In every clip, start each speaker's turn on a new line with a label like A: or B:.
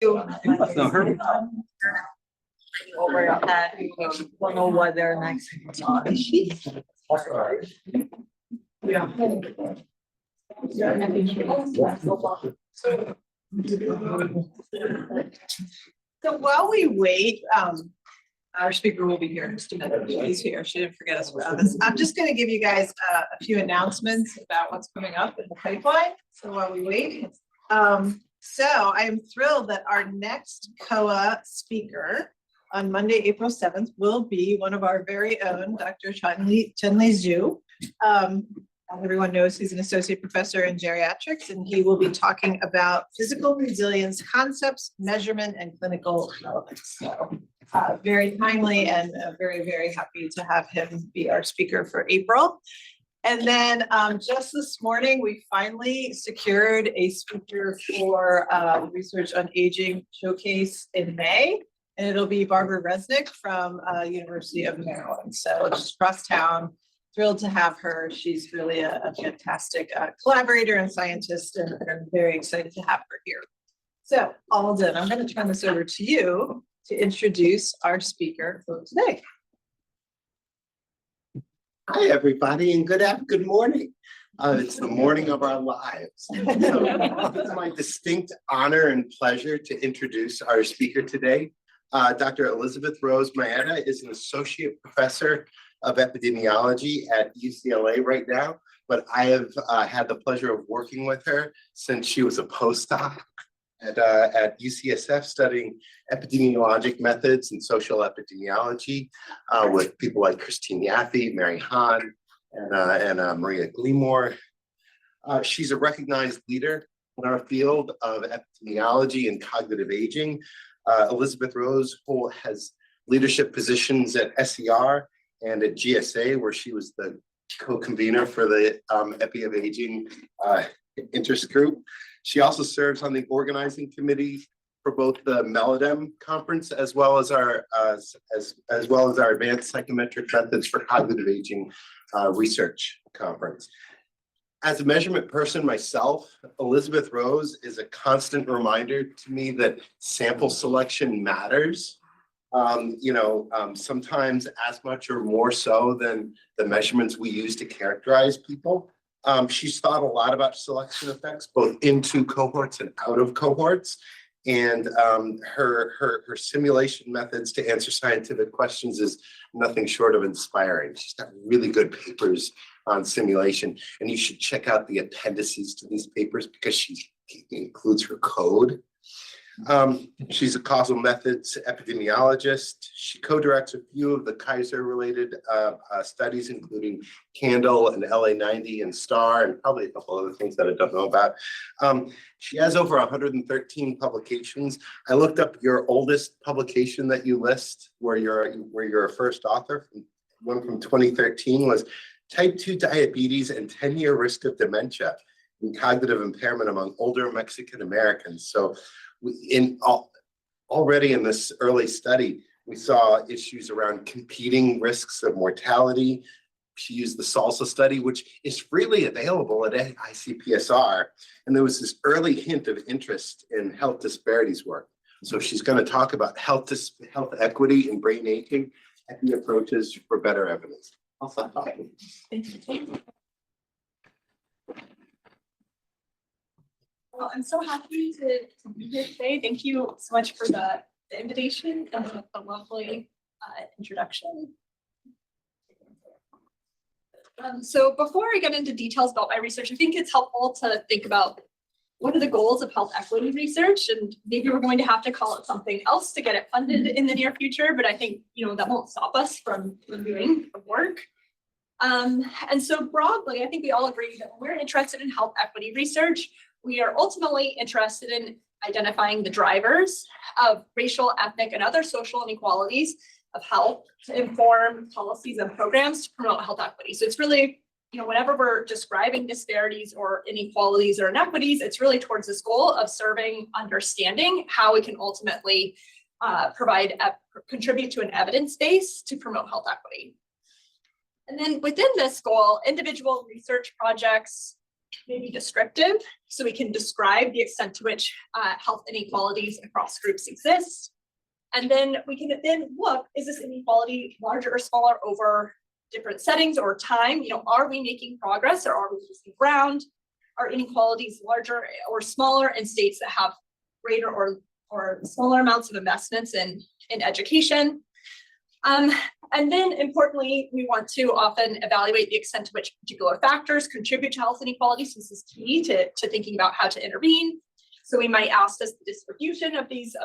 A: No, her.
B: Over your head, don't know what their next is on. Yeah. So while we wait, our speaker will be here in just a minute. She's here. She didn't forget us about this. I'm just going to give you guys a few announcements about what's coming up in the pipeline. So while we wait, so I am thrilled that our next COA speaker on Monday, April 7th, will be one of our very own, Dr. Chenli Zhu. Everyone knows he's an associate professor in geriatrics, and he will be talking about physical resilience concepts, measurement, and clinical relevance. So very timely and very, very happy to have him be our speaker for April. And then just this morning, we finally secured a speaker for Research on Aging Showcase in May. And it'll be Barbara Resnick from University of Maryland. So just across town, thrilled to have her. She's really a fantastic collaborator and scientist, and I'm very excited to have her here. So Alden, I'm going to turn this over to you to introduce our speaker for today.
C: Hi, everybody, and good morning. It's the morning of our lives. So it's my distinct honor and pleasure to introduce our speaker today. Dr. Elizabeth Rose Maeda is an associate professor of epidemiology at UCLA right now, but I have had the pleasure of working with her since she was a postdoc at UCSF studying epidemiologic methods and social epidemiology with people like Christine Yaffe, Mary Hahn, and Maria Gleamore. She's a recognized leader in our field of epidemiology and cognitive aging. Elizabeth Rose has leadership positions at SER and at GSA, where she was the co-convener for the Epi of Aging interest group. She also serves on the organizing committee for both the Melodem conference as well as our Advanced Psychometric Methods for Cognitive Aging research conference. As a measurement person myself, Elizabeth Rose is a constant reminder to me that sample selection matters. Sometimes as much or more so than the measurements we use to characterize people. She's thought a lot about selection effects, both into cohorts and out of cohorts. And her simulation methods to answer scientific questions is nothing short of inspiring. She's got really good papers on simulation, and you should check out the appendices to these papers because she includes her code. She's a causal methods epidemiologist. She co-directs a few of the Kaiser-related studies, including CANDLE and LA90 and STAR, and probably a couple other things that I don't know about. She has over 113 publications. I looked up your oldest publication that you list, where you're a first author. One from 2013 was Type 2 Diabetes and 10-Year Risk of Dementia and Cognitive Impairment Among Older Mexican Americans. So already in this early study, we saw issues around competing risks of mortality. She used the SALSA study, which is freely available at ICPSR. And there was this early hint of interest in health disparities work. So she's going to talk about health equity in brain aging and the approaches for better evidence. I'll stop talking.
D: Well, I'm so happy to be here today. Thank you so much for the invitation and the lovely introduction. So before I get into details about my research, I think it's helpful to think about what are the goals of health equity research, and maybe we're going to have to call it something else to get it funded in the near future, but I think that won't stop us from doing the work. And so broadly, I think we all agree that when we're interested in health equity research, we are ultimately interested in identifying the drivers of racial, ethnic, and other social inequalities of health to inform policies and programs to promote health equity. So it's really, whenever we're describing disparities or inequalities or inequities, it's really towards this goal of serving understanding how we can ultimately contribute to an evidence base to promote health equity. And then within this goal, individual research projects maybe descriptive, so we can describe the extent to which health inequalities across groups exist. And then we can then look, is this inequality larger or smaller over different settings or time? Are we making progress or are we losing ground? Are inequalities larger or smaller in states that have greater or smaller amounts of investments in education? And then importantly, we want to often evaluate the extent to which particular factors contribute to health inequalities. This is key to thinking about how to intervene. So we might ask, does the distribution of these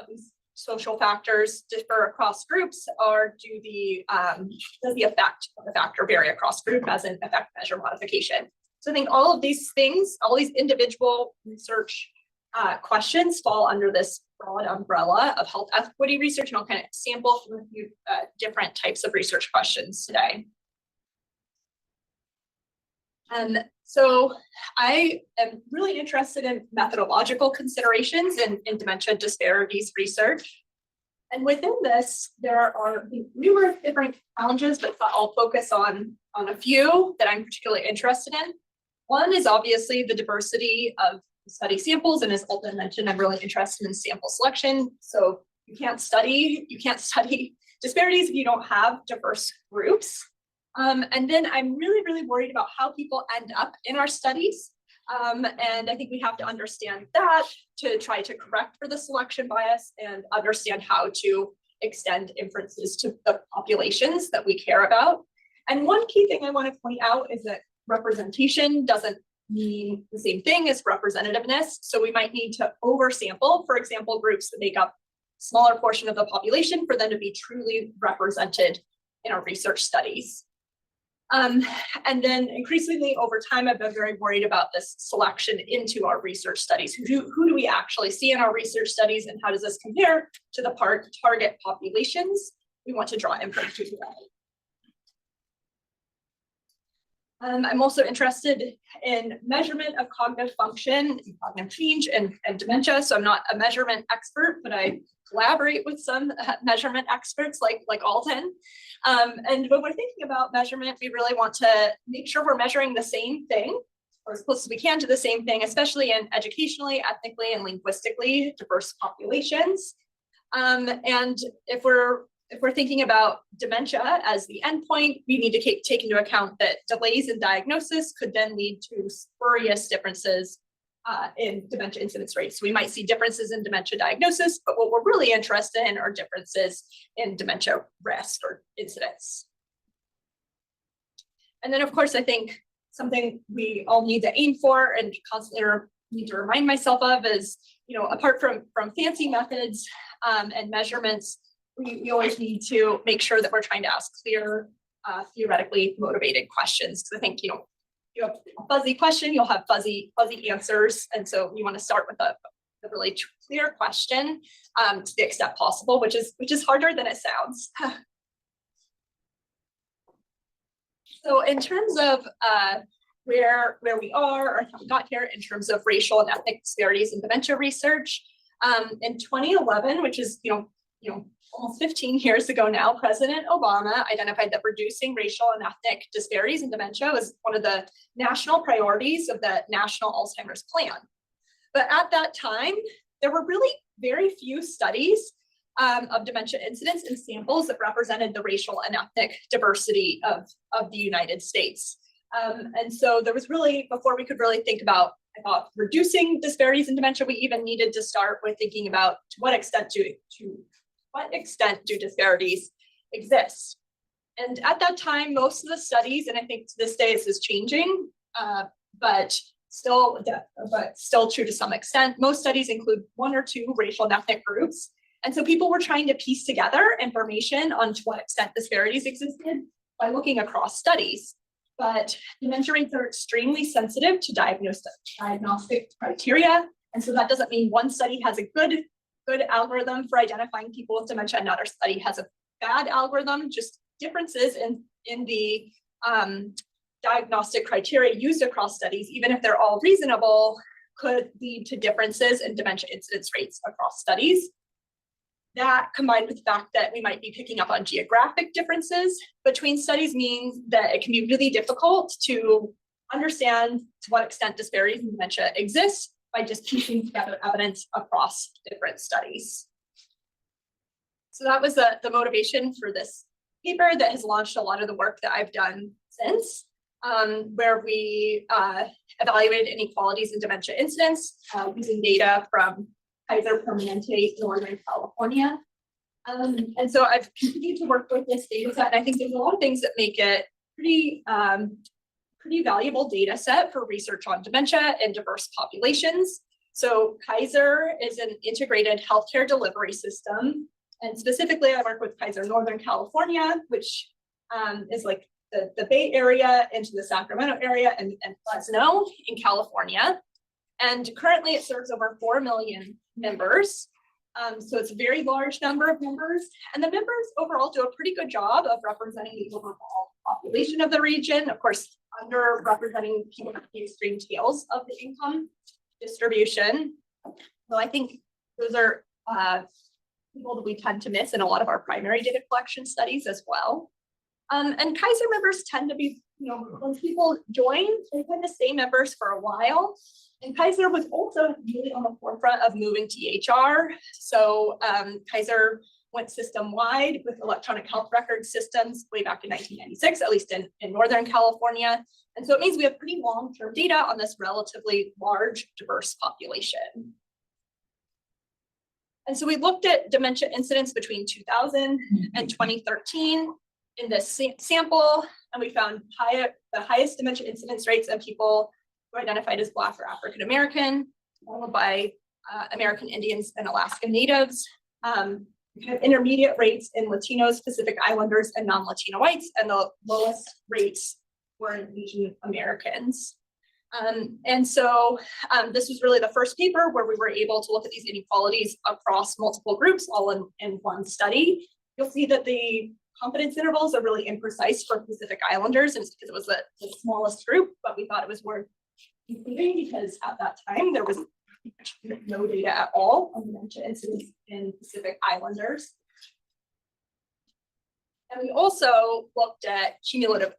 D: social factors differ across groups, or does the effect of the factor vary across group as an effect measure modification? So I think all of these things, all these individual research questions fall under this broad umbrella of health equity research, and I'll kind of sample through a few different types of research questions today. So I am really interested in methodological considerations in dementia disparities research. And within this, there are numerous different challenges, but I'll focus on a few that I'm particularly interested in. One is obviously the diversity of study samples, and as Alton mentioned, I'm really interested in sample selection. So you can't study disparities if you don't have diverse groups. And then I'm really, really worried about how people end up in our studies. And I think we have to understand that to try to correct for the selection bias and understand how to extend inferences to the populations that we care about. And one key thing I want to point out is that representation doesn't mean the same thing as representativeness. So we might need to oversample, for example, groups that make up a smaller portion of the population for them to be truly represented in our research studies. And then increasingly over time, I've been very worried about this selection into our research studies. Who do we actually see in our research studies, and how does this compare to the target populations we want to draw inferences about? I'm also interested in measurement of cognitive function, cognitive change, and dementia. So I'm not a measurement expert, but I collaborate with some measurement experts like Alton. And when we're thinking about measurement, we really want to make sure we're measuring the same thing, or as close as we can to the same thing, especially in educationally, ethnically, and linguistically diverse populations. And if we're thinking about dementia as the endpoint, we need to take into account that delays in diagnosis could then lead to spurious differences in dementia incidence rates. So we might see differences in dementia diagnosis, but what we're really interested in are differences in dementia risk or incidence. And then, of course, I think something we all need to aim for and constantly need to remind myself of is, apart from fancy methods and measurements, we always need to make sure that we're trying to ask clear, theoretically motivated questions. Because I think, you have a fuzzy question, you'll have fuzzy answers. And so we want to start with a really clear question to the extent possible, which is harder than it sounds. So in terms of where we are or how we got here in terms of racial and ethnic disparities in dementia research, in 2011, which is almost 15 years ago now, President Obama identified that reducing racial and ethnic disparities in dementia was one of the national priorities of the National Alzheimer's Plan. But at that time, there were really very few studies of dementia incidence in samples that represented the racial and ethnic diversity of the United States. And so there was really, before we could really think about reducing disparities in dementia, we even needed to start with thinking about to what extent do disparities exist? And at that time, most of the studies, and I think to this day this is changing, but still true to some extent, most studies include one or two racial and ethnic groups. And so people were trying to piece together information on to what extent disparities existed by looking across studies. But dementia rates are extremely sensitive to diagnostic criteria. And so that doesn't mean one study has a good algorithm for identifying people with dementia, another study has a bad algorithm. Just differences in the diagnostic criteria used across studies, even if they're all reasonable, could lead to differences in dementia incidence rates across studies. That, combined with the fact that we might be picking up on geographic differences between studies, means that it can be really difficult to understand to what extent disparities in dementia exist by just piecing together evidence across different studies. So that was the motivation for this paper that has launched a lot of the work that I've done since, where we evaluated inequalities in dementia incidence using data from Kaiser Permanente, Northern California. And so I've continued to work with this data set, and I think there's a lot of things that make it pretty valuable data set for research on dementia in diverse populations. So Kaiser is an integrated healthcare delivery system. And specifically, I work with Kaiser Northern California, which is like the Bay Area into the Sacramento area and Fresno in California. And currently it serves over 4 million members. So it's a very large number of members. And the members overall do a pretty good job of representing the overall population of the region. Of course, underrepresenting people at the extreme scales of the income distribution. So I think those are people that we tend to miss in a lot of our primary data collection studies as well. And Kaiser members tend to be, when people join, they tend to stay members for a while. And Kaiser was also really on the forefront of moving to EHR. So Kaiser went system-wide with electronic health record systems way back in 1996, at least in Northern California. And so it means we have pretty long-term data on this relatively large, diverse population. And so we looked at dementia incidence between 2000 and 2013 in this sample, and we found the highest dementia incidence rates in people who are identified as Black or African American, followed by American Indians and Alaska Natives. We have intermediate rates in Latinos, Pacific Islanders, and non-Latino whites, and the lowest rates were in Asian Americans. And so this was really the first paper where we were able to look at these inequalities across multiple groups, all in one study. You'll see that the confidence intervals are really imprecise for Pacific Islanders, and it's because it was the smallest group, but we thought it was worth including because at that time there was no data at all on dementia incidence in Pacific Islanders. And we also looked at cumulative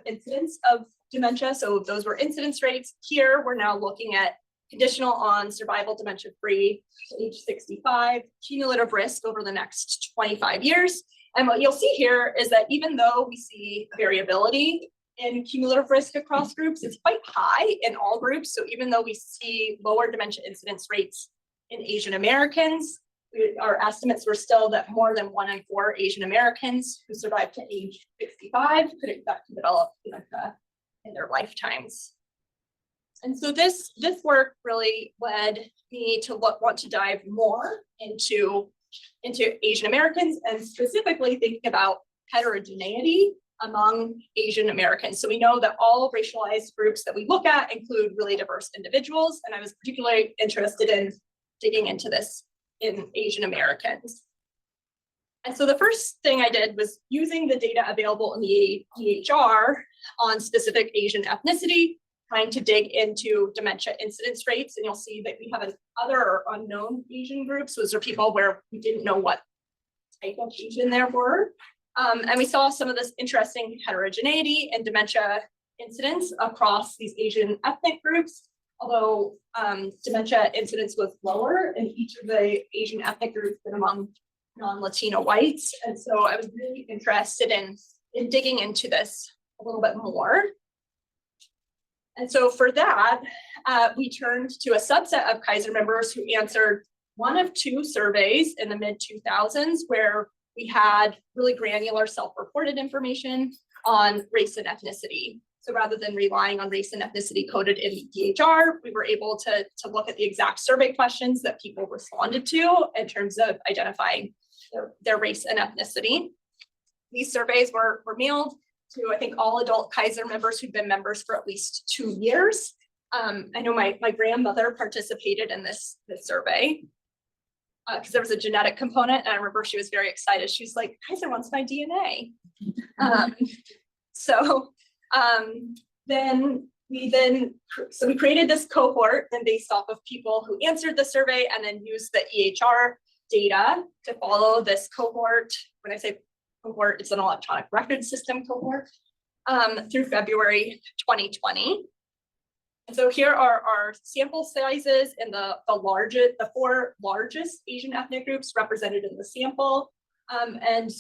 D: incidence of dementia. So those were incidence rates. Here, we're now looking at conditional on survival dementia-free to age 65, cumulative risk over the next 25 years. And what you'll see here is that even though we see variability in cumulative risk across groups, it's quite high in all groups. So even though we see lower dementia incidence rates in Asian Americans, our estimates were still that more than 1 in 4 Asian Americans who survived to age 65 could expect to develop dementia in their lifetimes. And so this work really led me to want to dive more into Asian Americans and specifically thinking about heterogeneity among Asian Americans. So we know that all racialized groups that we look at include really diverse individuals, and I was particularly interested in digging into this in Asian Americans. And so the first thing I did was using the data available in the EHR on specific Asian ethnicity, trying to dig into dementia incidence rates. And you'll see that we have other or unknown Asian groups. Those are people where we didn't know what type of Asian there were. And we saw some of this interesting heterogeneity and dementia incidence across these Asian ethnic groups, although dementia incidence was lower in each of the Asian ethnic groups than among non-Latino whites. And so I was really interested in digging into this a little bit more. And so for that, we turned to a subset of Kaiser members who answered one of 2 surveys in the mid-2000s where we had really granular self-reported information on race and ethnicity. So rather than relying on race and ethnicity coded in the EHR, we were able to look at the exact survey questions that people responded to in terms of identifying their race and ethnicity. These surveys were mailed to, I think, all adult Kaiser members who've been members for at least 2 years. I know my grandmother participated in this survey because there was a genetic component, and I remember she was very excited. She was like, Kaiser wants my DNA. Then we created this cohort and based off of people who answered the survey and then used the EHR data to follow this cohort. When I say cohort, it's an electronic record system cohort. through February 2020. And so here are our sample sizes in the four largest Asian ethnic groups represented in the sample. And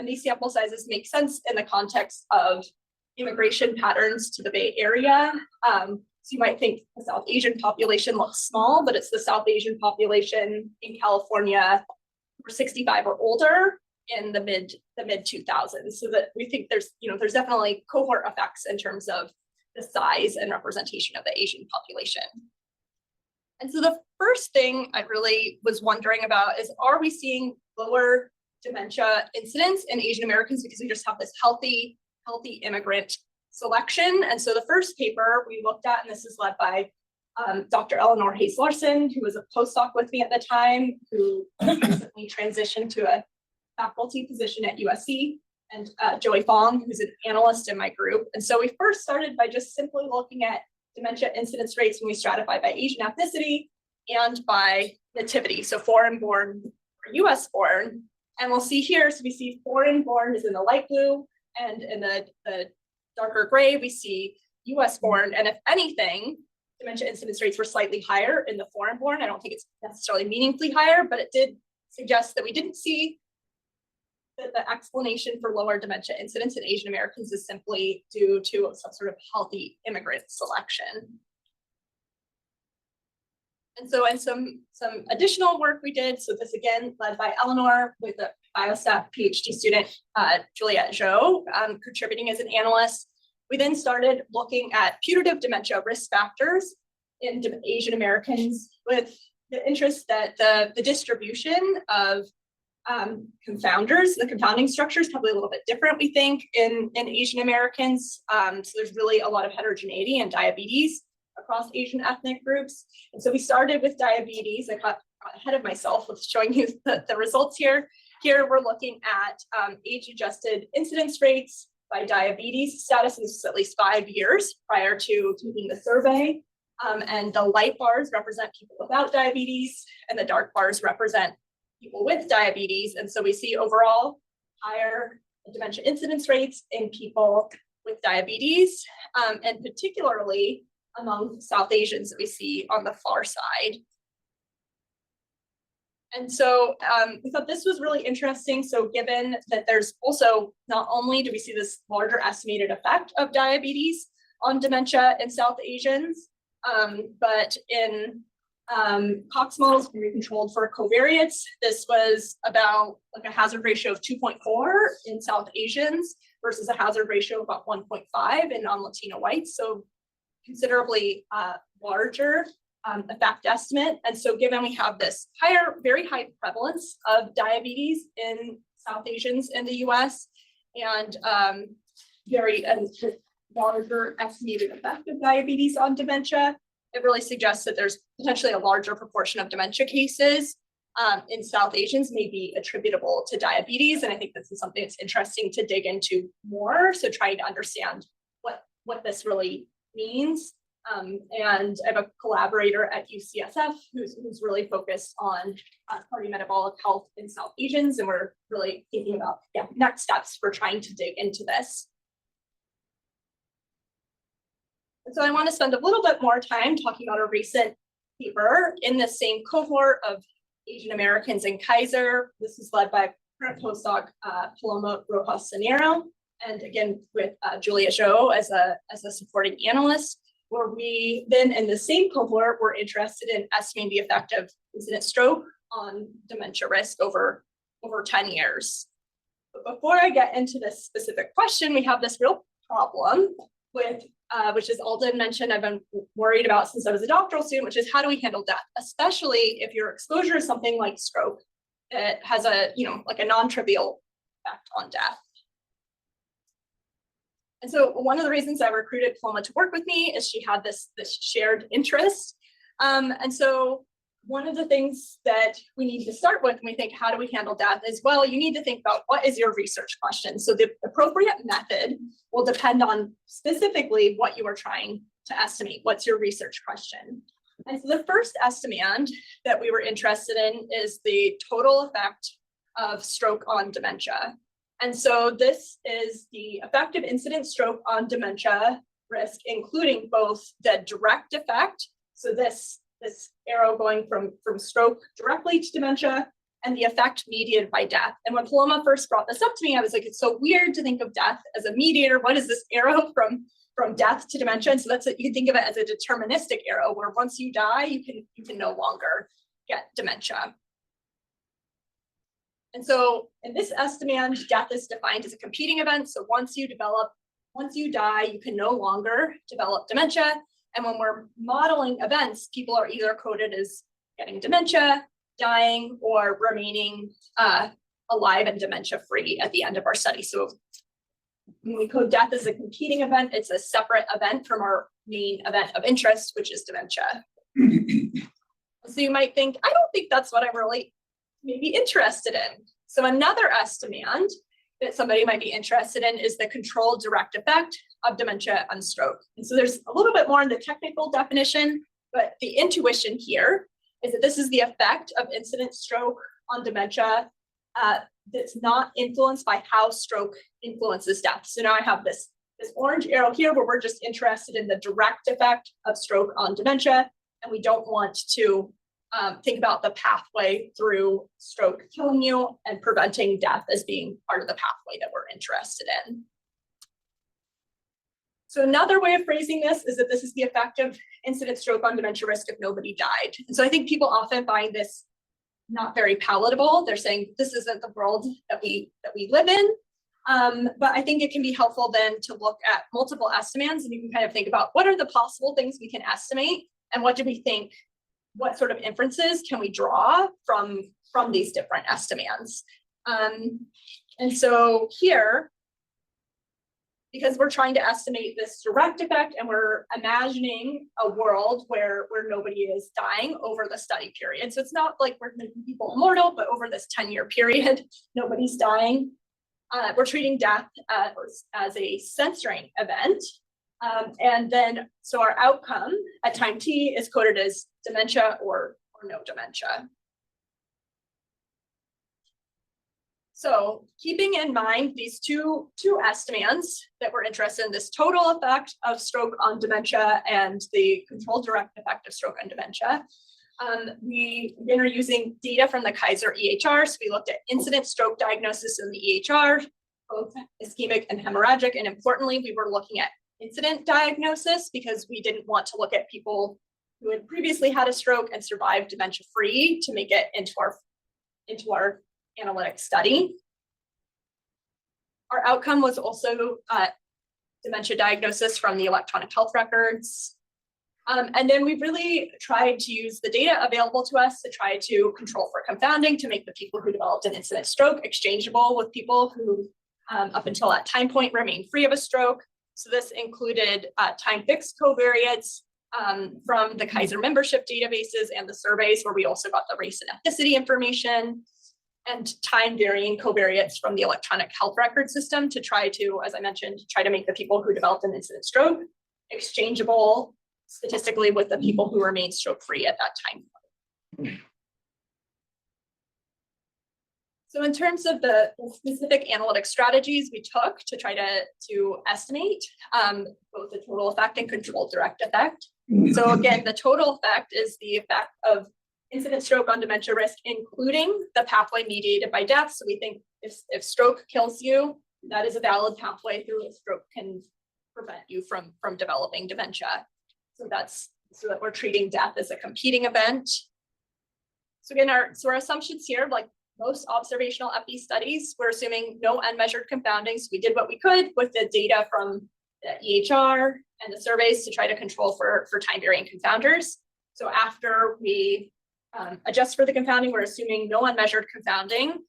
D: these sample sizes make sense in the context of immigration patterns to the Bay Area. So you might think the South Asian population looks small, but it's the South Asian population in California for 65 or older in the mid 2000s. So that we think there's definitely cohort effects in terms of the size and representation of the Asian population. And so the first thing I really was wondering about is, are we seeing lower dementia incidence in Asian Americans because we just have this healthy immigrant selection? And so the first paper we looked at, and this is led by Dr. Eleanor Hayes Larson, who was a postdoc with me at the time, who recently transitioned to a faculty position at USC, and Joey Fong, who's an analyst in my group. And so we first started by just simply looking at dementia incidence rates when we stratify by Asian ethnicity and by nativity, so foreign born or US born. And we'll see here, so we see foreign born is in the light blue, and in the darker gray, we see US born. And if anything, dementia incidence rates were slightly higher in the foreign born. I don't think it's necessarily meaningfully higher, but it did suggest that we didn't see that the explanation for lower dementia incidence in Asian Americans is simply due to some sort of healthy immigrant selection. And so, and some additional work we did, so this again led by Eleanor with a biostat PhD student, Juliette Zhou, contributing as an analyst. We then started looking at putative dementia risk factors in Asian Americans, with the interest that the distribution of confounders, the confounding structure is probably a little bit different, we think, in Asian Americans. So there's really a lot of heterogeneity in diabetes across Asian ethnic groups. And so we started with diabetes. I got ahead of myself with showing you the results here. Here we're looking at age-adjusted incidence rates by diabetes status, and this is at least 5 years prior to taking the survey. And the light bars represent people without diabetes, and the dark bars represent people with diabetes. And so we see overall higher dementia incidence rates in people with diabetes, and particularly among South Asians that we see on the far side. And so we thought this was really interesting. So given that there's also, not only do we see this larger estimated effect of diabetes on dementia in South Asians, but in Cox models we controlled for covariates, this was about like a hazard ratio of 2.4 in South Asians versus a hazard ratio of about 1.5 in non-Latino whites. So considerably larger effect estimate. And so given we have this very high prevalence of diabetes in South Asians in the US, and very larger estimated effect of diabetes on dementia, it really suggests that there's potentially a larger proportion of dementia cases in South Asians may be attributable to diabetes. And I think this is something that's interesting to dig into more. So trying to understand what this really means. And I have a collaborator at UCSF who's really focused on cardiometabolic health in South Asians, and we're really thinking about next steps for trying to dig into this. And so I want to spend a little bit more time talking about a recent paper in the same cohort of Asian Americans in Kaiser. This is led by current postdoc Paloma Rojas Sanero, and again with Julia Zhou as a supporting analyst, where we then in the same cohort were interested in estimating the effect of incident stroke on dementia risk over 10 years. But before I get into this specific question, we have this real problem with, which is Alden mentioned, I've been worried about since I was a doctoral student, which is how do we handle death, especially if your exposure is something like stroke that has a, like a non-trivial effect on death. And so one of the reasons I recruited Paloma to work with me is she had this shared interest. And so one of the things that we need to start with when we think, how do we handle death, is, well, you need to think about what is your research question. So the appropriate method will depend on specifically what you are trying to estimate. What's your research question? And so the first estimand that we were interested in is the total effect of stroke on dementia. And so this is the effect of incident stroke on dementia risk, including both the direct effect. So this arrow going from stroke directly to dementia, and the effect mediated by death. And when Paloma first brought this up to me, I was like, it's so weird to think of death as a mediator. What is this arrow from death to dementia? And so you can think of it as a deterministic arrow, where once you die, you can no longer get dementia. And so in this estimand, death is defined as a competing event. So once you die, you can no longer develop dementia. And when we're modeling events, people are either coded as getting dementia, dying, or remaining alive and dementia free at the end of our study. So when we code death as a competing event, it's a separate event from our main event of interest, which is dementia. So you might think, I don't think that's what I'm really maybe interested in. So another estimand that somebody might be interested in is the controlled direct effect of dementia on stroke. And so there's a little bit more in the technical definition, but the intuition here is that this is the effect of incident stroke on dementia that's not influenced by how stroke influences death. So now I have this orange arrow here where we're just interested in the direct effect of stroke on dementia, and we don't want to think about the pathway through stroke killing you and preventing death as being part of the pathway that we're interested in. So another way of phrasing this is that this is the effect of incident stroke on dementia risk if nobody died. And so I think people often find this not very palatable. They're saying this isn't the world that we live in. But I think it can be helpful then to look at multiple estimands, and you can kind of think about what are the possible things we can estimate, and what do we think, what sort of inferences can we draw from these different estimands. And so here, because we're trying to estimate this direct effect and we're imagining a world where nobody is dying over the study period. So it's not like we're making people immortal, but over this 10-year period, nobody's dying. We're treating death as a censoring event. And then, so our outcome at time t is coded as dementia or no dementia. So keeping in mind these two estimands that we're interested in, this total effect of stroke on dementia and the controlled direct effect of stroke on dementia, we again are using data from the Kaiser EHR. So we looked at incident stroke diagnosis in the EHR, both ischemic and hemorrhagic. And importantly, we were looking at incident diagnosis because we didn't want to look at people who had previously had a stroke and survived dementia free to make it into our analytic study. Our outcome was also dementia diagnosis from the electronic health records. And then we really tried to use the data available to us to try to control for confounding, to make the people who developed an incident stroke exchangeable with people who up until that time point remained free of a stroke. So this included time-fixed covariates from the Kaiser membership databases and the surveys, where we also got the race and ethnicity information, and time-varying covariates from the electronic health record system to try to, as I mentioned, try to make the people who developed an incident stroke exchangeable statistically with the people who remained stroke-free at that time point. So in terms of the specific analytic strategies we took to try to estimate both the total effect and controlled direct effect. So again, the total effect is the effect of incident stroke on dementia risk, including the pathway mediated by death. So we think if stroke kills you, that is a valid pathway through which stroke can prevent you from developing dementia. So that's so that we're treating death as a competing event. So again, our assumptions here, like most observational epi studies, we're assuming no unmeasured confounding. So we did what we could with the data from the EHR and the surveys to try to control for time varying confounders. So after we adjust for the confounding, we're assuming no unmeasured confounding,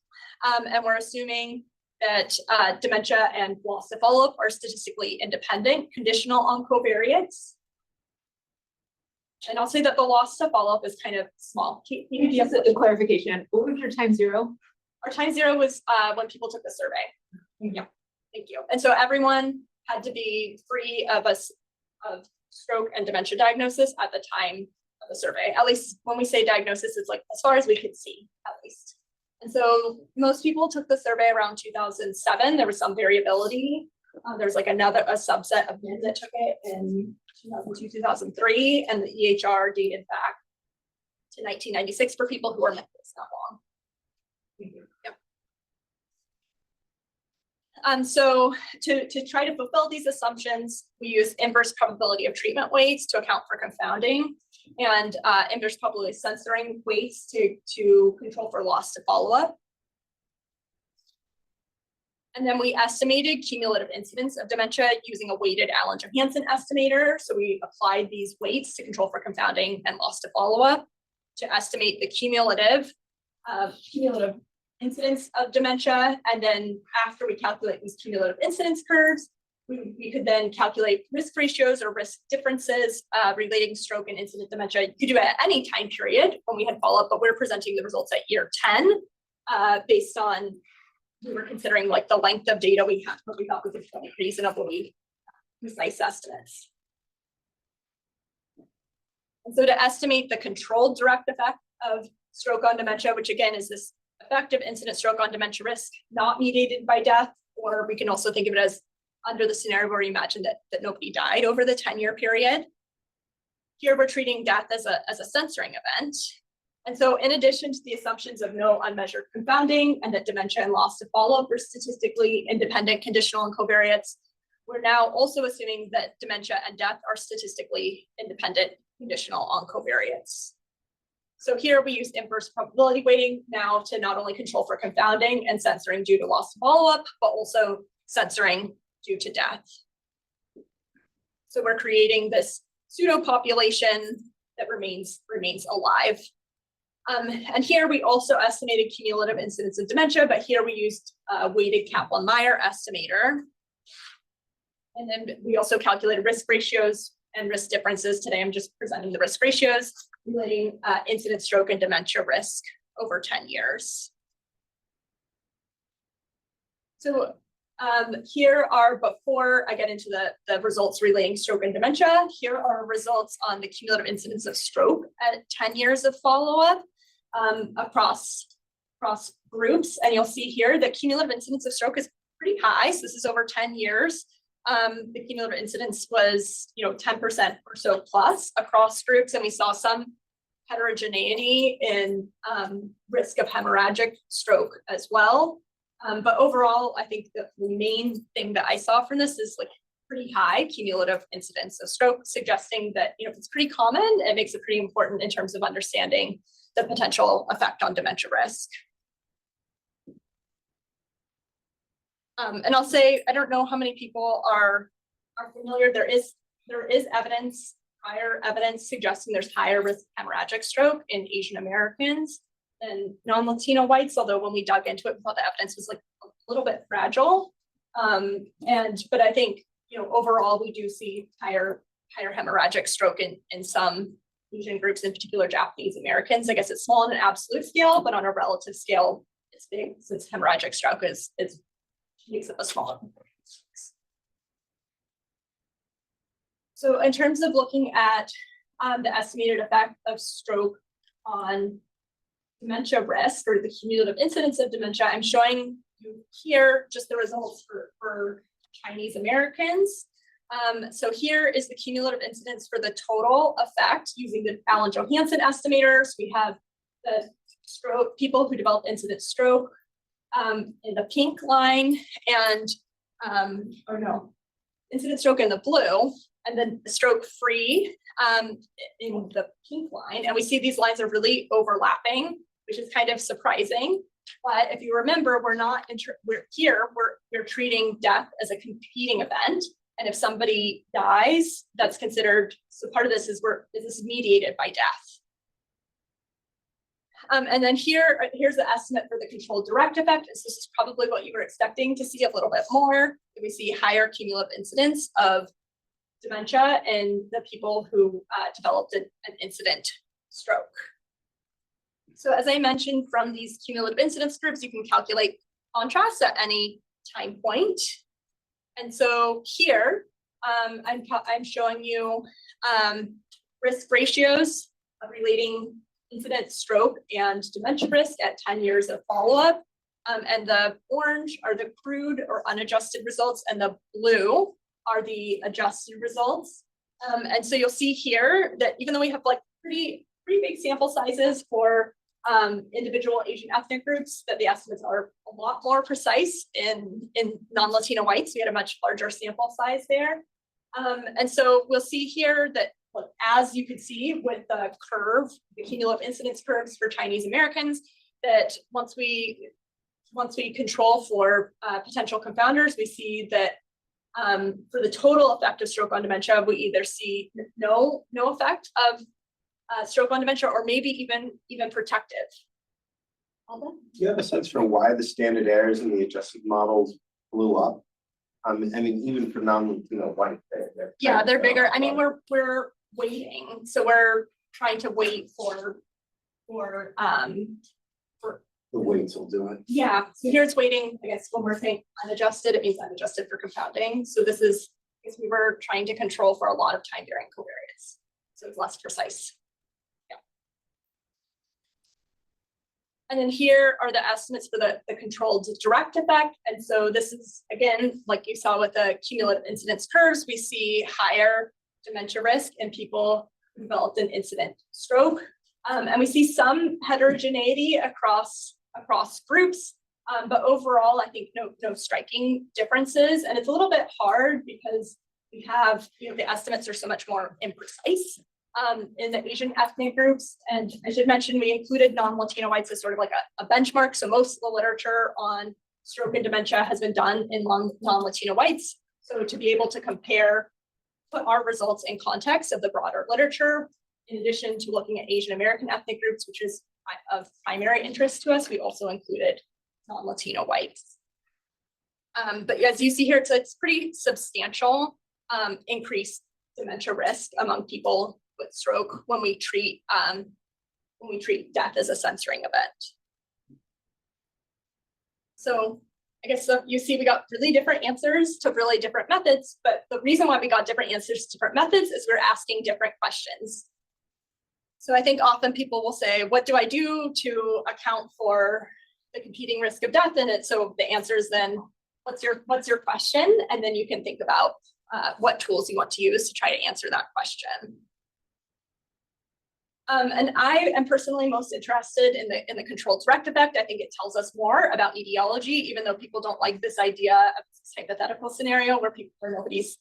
D: and we're assuming that dementia and loss to follow-up are statistically independent, conditional on covariates. And I'll say that the loss to follow-up is kind of small.
A: Just a clarification, what was your time zero?
D: Our time zero was when people took the survey. Yeah, thank you. And so everyone had to be free of stroke and dementia diagnosis at the time of the survey. At least when we say diagnosis, it's like as far as we could see, at least. And so most people took the survey around 2007. There was some variability. There's like a subset of men that took it in 2002, 2003, and the EHR dated back to 1996 for people who are members that long. Yep. So to try to fulfill these assumptions, we use inverse probability of treatment weights to account for confounding, and inverse probability censoring weights to control for loss to follow-up. And then we estimated cumulative incidence of dementia using a weighted Allen-Johansen estimator. So we applied these weights to control for confounding and loss to follow-up to estimate the cumulative incidence of dementia. And then after we calculate these cumulative incidence curves, we could then calculate risk ratios or risk differences relating stroke and incident dementia. You could do it at any time period when we had follow-up, but we're presenting the results at year 10 based on, we were considering like the length of data we had, but we thought we could make reasonably precise estimates. And so to estimate the controlled direct effect of stroke on dementia, which again is this effect of incident stroke on dementia risk not mediated by death, or we can also think of it as under the scenario where you imagine that nobody died over the 10-year period. Here we're treating death as a censoring event. And so in addition to the assumptions of no unmeasured confounding and that dementia and loss to follow-up are statistically independent, conditional, and covariates, we're now also assuming that dementia and death are statistically independent, conditional, on covariates. So here we use inverse probability weighting now to not only control for confounding and censoring due to loss to follow-up, but also censoring due to death. So we're creating this pseudo population that remains alive. And here we also estimated cumulative incidence of dementia, but here we used a weighted Kaplan-Meier estimator. And then we also calculated risk ratios and risk differences. Today I'm just presenting the risk ratios relating incident stroke and dementia risk over 10 years. So here are, before I get into the results relating stroke and dementia, here are results on the cumulative incidence of stroke at 10 years of follow-up across groups. And you'll see here that cumulative incidence of stroke is pretty high. So this is over 10 years. The cumulative incidence was, 10% or so plus across groups. And we saw some heterogeneity in risk of hemorrhagic stroke as well. But overall, I think that the main thing that I saw from this is like pretty high cumulative incidence of stroke, suggesting that, it's pretty common. It makes it pretty important in terms of understanding the potential effect on dementia risk. And I'll say, I don't know how many people are familiar. There is evidence, higher evidence suggesting there's higher risk of hemorrhagic stroke in Asian Americans than non-Latino whites, although when we dug into it, we thought the evidence was like a little bit fragile. But I think, overall, we do see higher hemorrhagic stroke in some Asian groups, in particular Japanese Americans. I guess it's small on an absolute scale, but on a relative scale, it's big, since hemorrhagic stroke makes up a smaller proportion. So in terms of looking at the estimated effect of stroke on dementia risk, or the cumulative incidence of dementia, I'm showing you here just the results for Chinese Americans. So here is the cumulative incidence for the total effect using the Allen-Johansen estimator. So we have the stroke, people who develop incident stroke in the pink line, and incident stroke in the blue, and then the stroke free in the pink line. And we see these lines are really overlapping, which is kind of surprising. But if you remember, we're treating death as a competing event. And if somebody dies, that's considered, so part of this is this is mediated by death. And then here's the estimate for the controlled direct effect. This is probably what you were expecting to see a little bit more. We see higher cumulative incidence of dementia in the people who developed an incident stroke. So as I mentioned, from these cumulative incidence groups, you can calculate contrast at any time point. And so here, I'm showing you risk ratios relating incident stroke and dementia risk at 10 years of follow-up. And the orange are the crude or unadjusted results, and the blue are the adjusted results. And so you'll see here that even though we have like pretty big sample sizes for individual Asian ethnic groups, that the estimates are a lot more precise in non-Latino whites. We had a much larger sample size there. And so we'll see here that, look, as you can see with the curve, the cumulative incidence curves for Chinese Americans, that once we control for potential confounders, we see that for the total effect of stroke on dementia, we either see no effect of stroke on dementia, or maybe even protective.
C: Do you have a sense for why the standard errors in the adjusted models blew up? I mean, even for non-Latino white,
D: they're bigger. I mean, we're waiting, so we're trying to wait for
C: the weights will do it.
D: Yeah, so here it's waiting. I guess when we're saying unadjusted, it means unadjusted for confounding. So this is, I guess we were trying to control for a lot of time varying covariates, so it's less precise. Yeah. And then here are the estimates for the controlled direct effect. And so this is, again, like you saw with the cumulative incidence curves, we see higher dementia risk in people who developed an incident stroke. And we see some heterogeneity across groups, but overall, I think no striking differences. And it's a little bit hard because we have, the estimates are so much more imprecise in the Asian ethnic groups. And I should mention, we included non-Latino whites as sort of like a benchmark. So most of the literature on stroke and dementia has been done in non-Latino whites. So to be able to put our results in context of the broader literature, in addition to looking at Asian American ethnic groups, which is of primary interest to us, we also included non-Latino whites. But as you see here, it's pretty substantial increased dementia risk among people with stroke when we treat death as a censoring event. So I guess you see we got really different answers to really different methods, but the reason why we got different answers to different methods is we're asking different questions. So I think often people will say, what do I do to account for the competing risk of death in it? So the answer is then, what's your question? And then you can think about what tools you want to use to try to answer that question. And I am personally most interested in the controlled direct effect. I think it tells us more about etiology, even though people don't like this idea of this hypothetical scenario where nobody's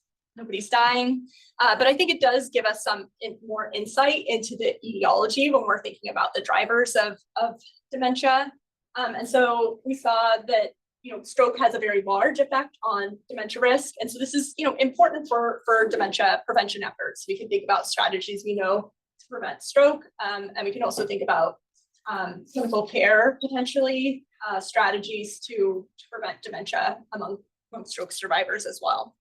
D: dying. But I think it does give us some more insight into the etiology when we're thinking about the drivers of dementia. And so we saw that, stroke has a very large effect on dementia risk. And so this is, important for dementia prevention efforts. We can think about strategies we know to prevent stroke. And we can also think about clinical care, potentially, strategies to prevent dementia among stroke survivors as well.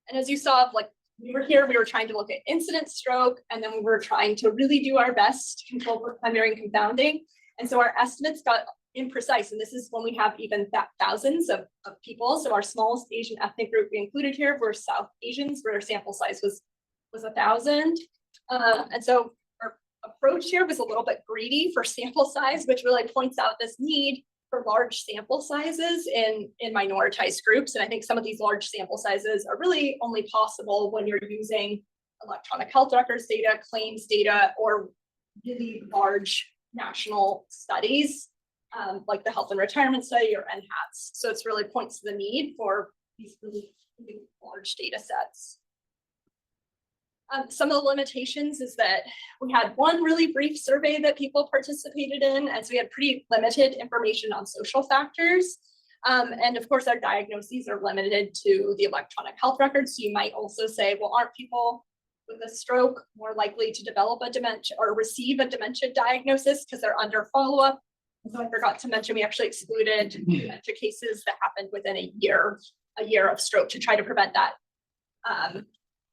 D: And as you saw, we were trying to look at incident stroke, and then we were trying to really do our best to control for time varying confounding. And so our estimates got imprecise, and this is when we have even thousands of people. So our smallest Asian ethnic group we included here were South Asians, where our sample size was 1,000. And so our approach here was a little bit greedy for sample size, which really points out this need for large sample sizes in minoritized groups. And I think some of these large sample sizes are really only possible when you're using electronic health records data, claims data, or really large national studies, like the Health and Retirement Study or NHATS. So it's really points to the need for these really large data sets. Some of the limitations is that we had one really brief survey that people participated in, and so we had pretty limited information on social factors. And of course, our diagnoses are limited to the electronic health records. So you might also say, well, aren't people with a stroke more likely to develop a dementia or receive a dementia diagnosis because they're under follow-up? So I forgot to mention, we actually excluded dementia cases that happened within a year of stroke to try to prevent that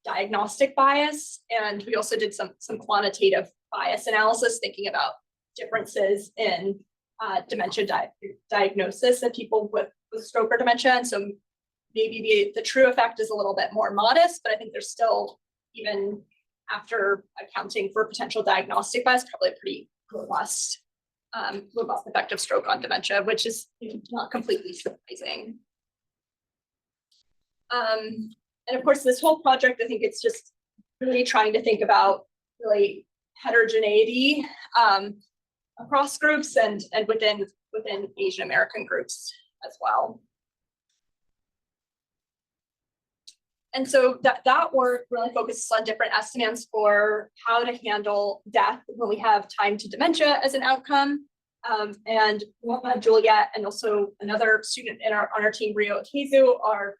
D: diagnostic bias. And we also did some quantitative bias analysis, thinking about differences in dementia diagnosis in people with stroke or dementia. And so maybe the true effect is a little bit more modest, but I think there's still, even after accounting for potential diagnostic bias, probably a pretty robust effect of stroke on dementia, which is not completely surprising. And of course, this whole project, I think it's just really trying to think about really heterogeneity across groups and within Asian American groups as well. And so that work really focuses on different estimates for how to handle death when we have time to dementia as an outcome. And Juliet and also another student on our team, Rio Akezu, are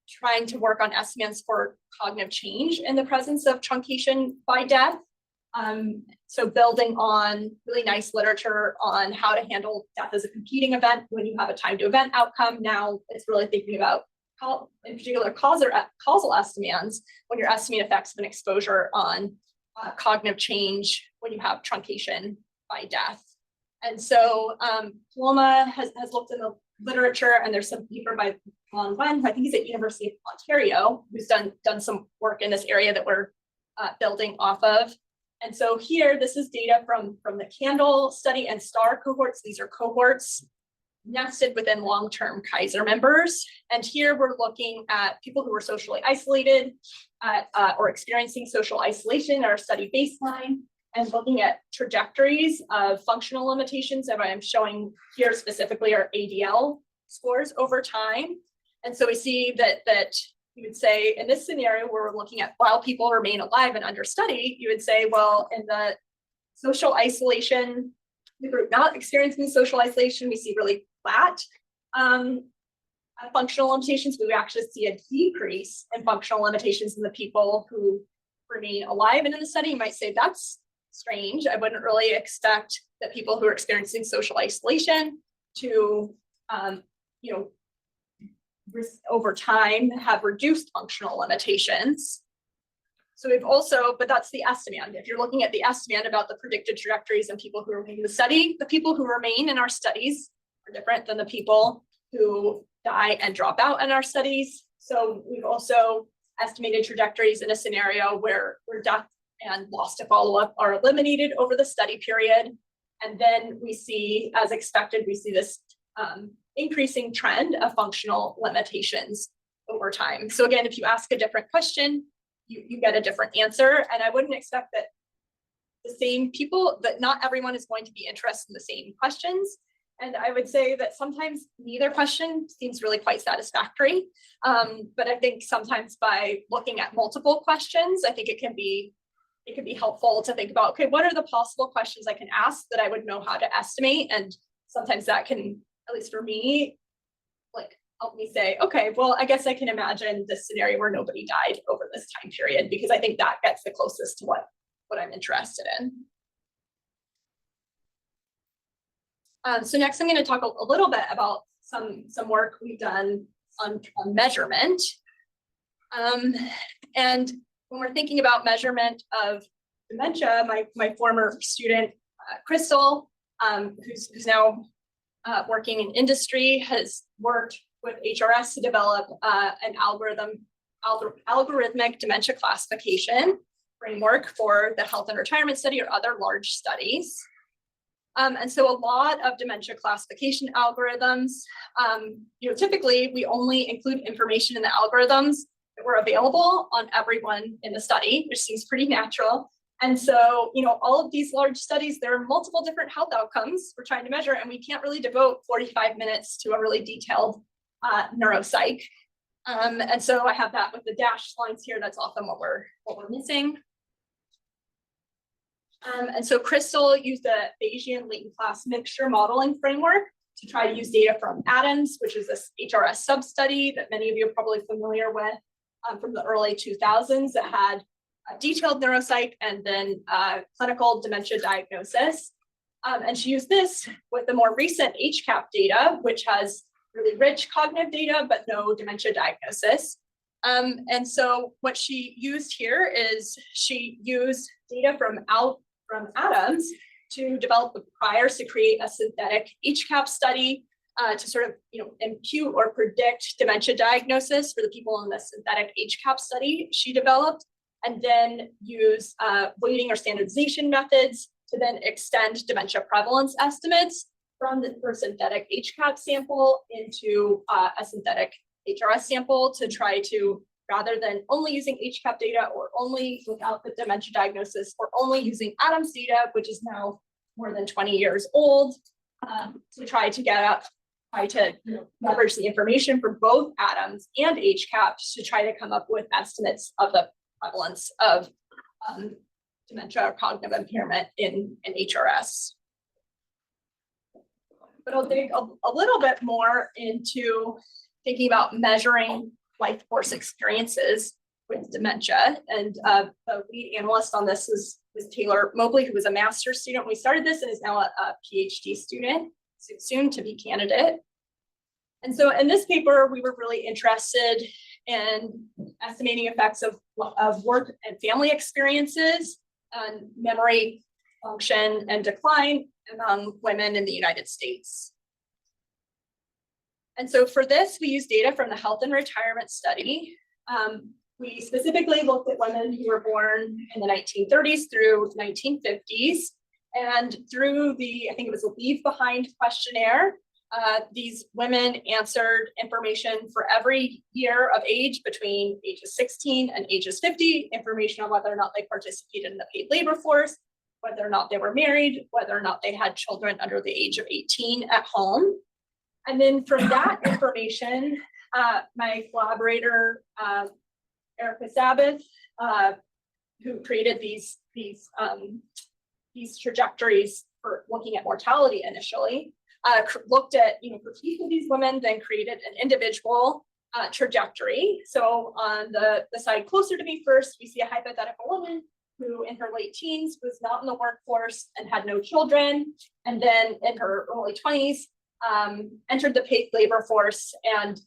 D: trying to work on estimates for cognitive change in the presence of truncation by death. So building on really nice literature on how to handle death as a competing event when you have a time to event outcome. Now it's really thinking about in particular causal estimates when you're estimating effects of an exposure on cognitive change when you have truncation by death. And so Paloma has looked in the literature, and there's some paper by Long Wen, who I think is at University of Ontario, who's done some work in this area that we're building off of. And so here, this is data from the CANDLE study and STAR cohorts. These are cohorts nested within long-term Kaiser members. And here we're looking at people who were socially isolated or experiencing social isolation at our study baseline, and looking at trajectories of functional limitations that I'm showing here specifically are ADL scores over time. And so we see that you would say in this scenario where we're looking at while people remain alive and under study, you would say, well, in the social isolation, the group not experiencing social isolation, we see really flat functional limitations. We would actually see a decrease in functional limitations in the people who remain alive and in the study. You might say that's strange. I wouldn't really expect that people who are experiencing social isolation to, over time have reduced functional limitations. So we've also, but that's the estimate. If you're looking at the estimate about the predicted trajectories and people who remain in the study, the people who remain in our studies are different than the people who die and drop out in our studies. So we've also estimated trajectories in a scenario where death and loss to follow-up are eliminated over the study period. And then we see, as expected, we see this increasing trend of functional limitations over time. So again, if you ask a different question, you get a different answer. And I wouldn't expect that the same people, that not everyone is going to be interested in the same questions. And I would say that sometimes neither question seems really quite satisfactory. But I think sometimes by looking at multiple questions, I think it can be helpful to think about, okay, what are the possible questions I can ask that I would know how to estimate? And sometimes that can, at least for me, like help me say, okay, well, I guess I can imagine this scenario where nobody died over this time period, because I think that gets the closest to what I'm interested in. So next, I'm going to talk a little bit about some work we've done on measurement. And when we're thinking about measurement of dementia, my former student, Crystal, who's now working in industry, has worked with HRS to develop an algorithmic dementia classification framework for the health and retirement study or other large studies. And so a lot of dementia classification algorithms, typically we only include information in the algorithms that were available on everyone in the study, which seems pretty natural. And so, all of these large studies, there are multiple different health outcomes we're trying to measure, and we can't really devote 45 minutes to a really detailed neuropsych. And so I have that with the dashed lines here. That's often what we're missing. And so Crystal used a Bayesian latent class mixture modeling framework to try to use data from ADAMS, which is this HRS sub-study that many of you are probably familiar with from the early 2000s that had a detailed neuropsych and then clinical dementia diagnosis. And she used this with the more recent HCAP data, which has really rich cognitive data, but no dementia diagnosis. And so what she used here is she used data from ADAMS to develop the priors to create a synthetic HCAP study to sort of, impute or predict dementia diagnosis for the people in the synthetic HCAP study she developed. and then use weighting or standardization methods to then extend dementia prevalence estimates from the synthetic HCAP sample into a synthetic HRS sample to try to, rather than only using HCAP data or only without the dementia diagnosis or only using Adams data, which is now more than 20 years old, to try to leverage the information from both Adams and HCAP to try to come up with estimates of the prevalence of dementia or cognitive impairment in HRS. But I'll dig a little bit more into thinking about measuring life course experiences with dementia. And the lead analyst on this was Taylor Mobley, who was a master's student when we started this and is now a PhD student, soon to be candidate. And so in this paper, we were really interested in estimating effects of work and family experiences on memory function and decline among women in the United States. And so for this, we used data from the Health and Retirement Study. We specifically looked at women who were born in the 1930s through 1950s. And through I think it was a Leave Behind questionnaire, these women answered information for every year of age between ages 16 and ages 50, information on whether or not they participated in the paid labor force, whether or not they were married, whether or not they had children under the age of 18 at home. And then from that information, my collaborator, Erica Sabbath, who created these trajectories for looking at mortality initially, looked at, for each of these women, then created an individual trajectory. So on the side closer to me first, we see a hypothetical woman who in her late teens was not in the workforce and had no children, and then in her early 20s, entered the paid labor force and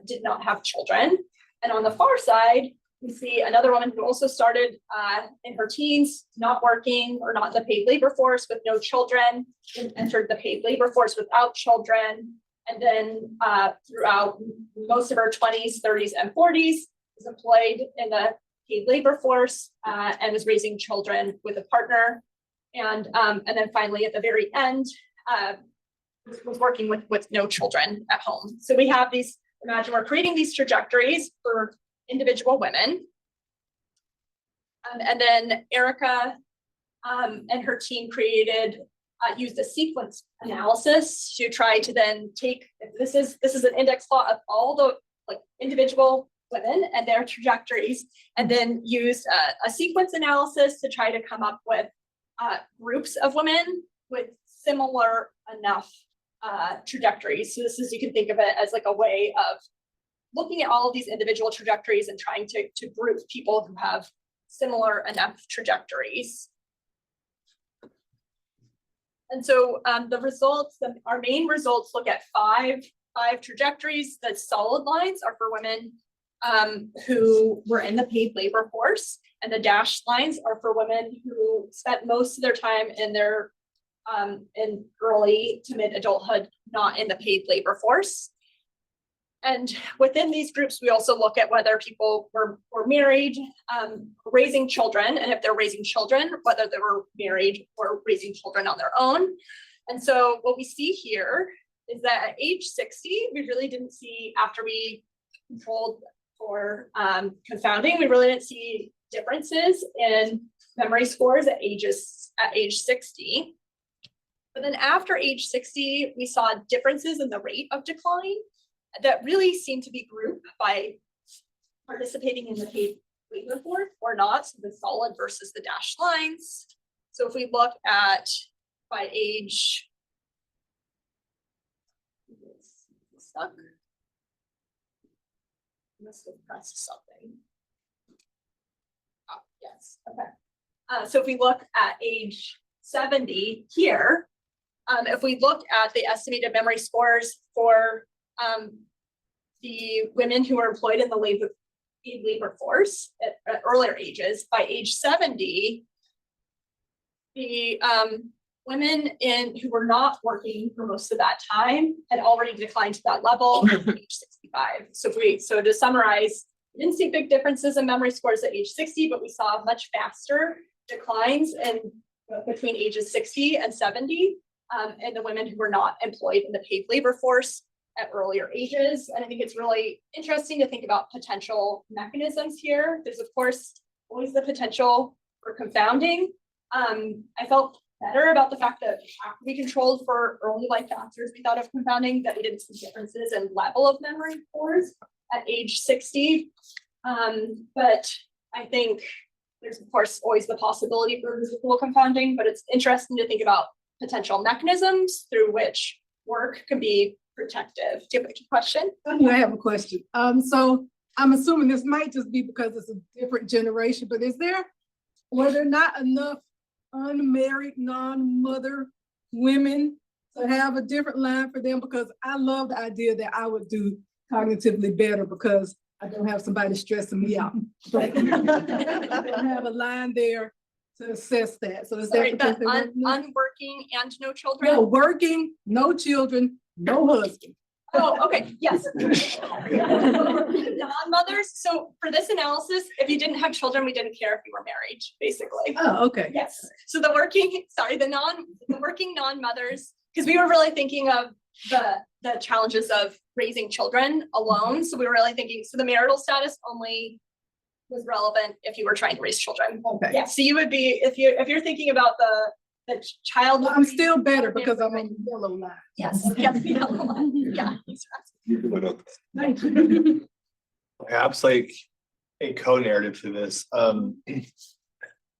D: did not have children. And on the far side, we see another woman who also started in her teens, not working or not in the paid labor force with no children, and entered the paid labor force without children. And then throughout most of her 20s, 30s, and 40s, was employed in the paid labor force and was raising children with a partner. And then finally at the very end, was working with no children at home. So we have these, imagine we're creating these trajectories for individual women. And then Erica and her team used a sequence analysis to try to then take, this is an index plot of all the individual women and their trajectories, and then used a sequence analysis to try to come up with groups of women with similar enough trajectories. So this is, you can think of it as like a way of looking at all of these individual trajectories and trying to group people who have similar enough trajectories. And so the results, our main results look at five trajectories. The solid lines are for women who were in the paid labor force, and the dashed lines are for women who spent most of their time in their in early to mid adulthood, not in the paid labor force. And within these groups, we also look at whether people were married, raising children, and if they're raising children, whether they were married or raising children on their own. And so what we see here is that at age 60, we really didn't see, after we controlled for confounding, we really didn't see differences in memory scores at age 60. But then after age 60, we saw differences in the rate of decline that really seemed to be grouped by participating in the paid labor force or not, so the solid versus the dashed lines. So if we look at by age, stuck. Must have pressed something. Oh, yes, okay. So if we look at age 70 here, if we look at the estimated memory scores for the women who are employed in the paid labor force at earlier ages, by age 70, the women who were not working for most of that time had already declined to that level at age 65. So to summarize, We didn't see big differences in memory scores at age 60, but we saw much faster declines in between ages 60 and 70 in the women who were not employed in the paid labor force at earlier ages. And I think it's really interesting to think about potential mechanisms here. There's of course always the potential for confounding. I felt better about the fact that after we controlled for early life factors, we thought of confounding, that we didn't see differences in level of memory scores at age 60. But I think there's of course always the possibility for residual confounding, but it's interesting to think about potential mechanisms through which work can be protective. Do you have a question?
E: I have a question. So I'm assuming this might just be because it's a different generation, but were there not enough unmarried, non-mother women to have a different line for them? Because I love the idea that I would do cognitively better because I don't have somebody stressing me out. But I don't have a line there to assess that. So is
D: Sorry,
E: that
D: the unworking and no children?
E: no working, no children, no husband?
D: Oh, okay, yes. Non-mothers, so for this analysis, if you didn't have children, we didn't care if you were married, basically.
E: Oh, okay.
D: Yes, so the working non-mothers, because we were really thinking of the challenges of raising children alone. So we were really thinking, so the marital status only was relevant if you were trying to raise children.
E: Okay.
D: Yeah, so you would be, if you're thinking about the child.
E: Well, I'm still better because I'm on the yellow line.
D: Yes, yes, the yellow line. Yeah.
E: Thank you.
F: Perhaps like a co-narrative to this. Down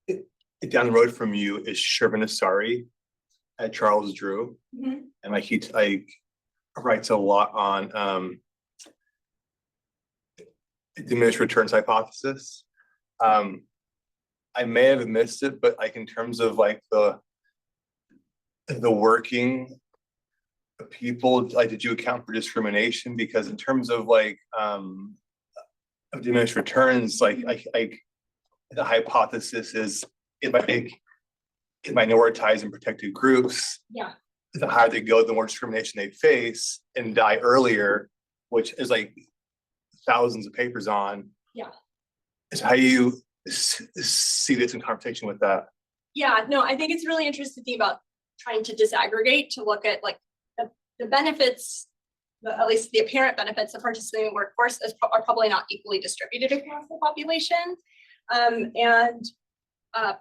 F: the road from you is Sherman Asari at Charles Drew.
D: Mhm.
F: And like he writes a lot on diminished returns hypothesis. I may have missed it, but like in terms of like the working people, like did you account for discrimination? Because in terms of like of diminished returns, like the hypothesis is it minoritize and protected groups.
D: Yeah.
F: The higher they go, the more discrimination they face and die earlier, which is like thousands of papers on.
D: Yeah.
F: Is how you see this in conversation with that.
D: Yeah, no, I think it's really interesting to think about trying to disaggregate to look at like the benefits, at least the apparent benefits of participating in the workforce are probably not equally distributed across the population.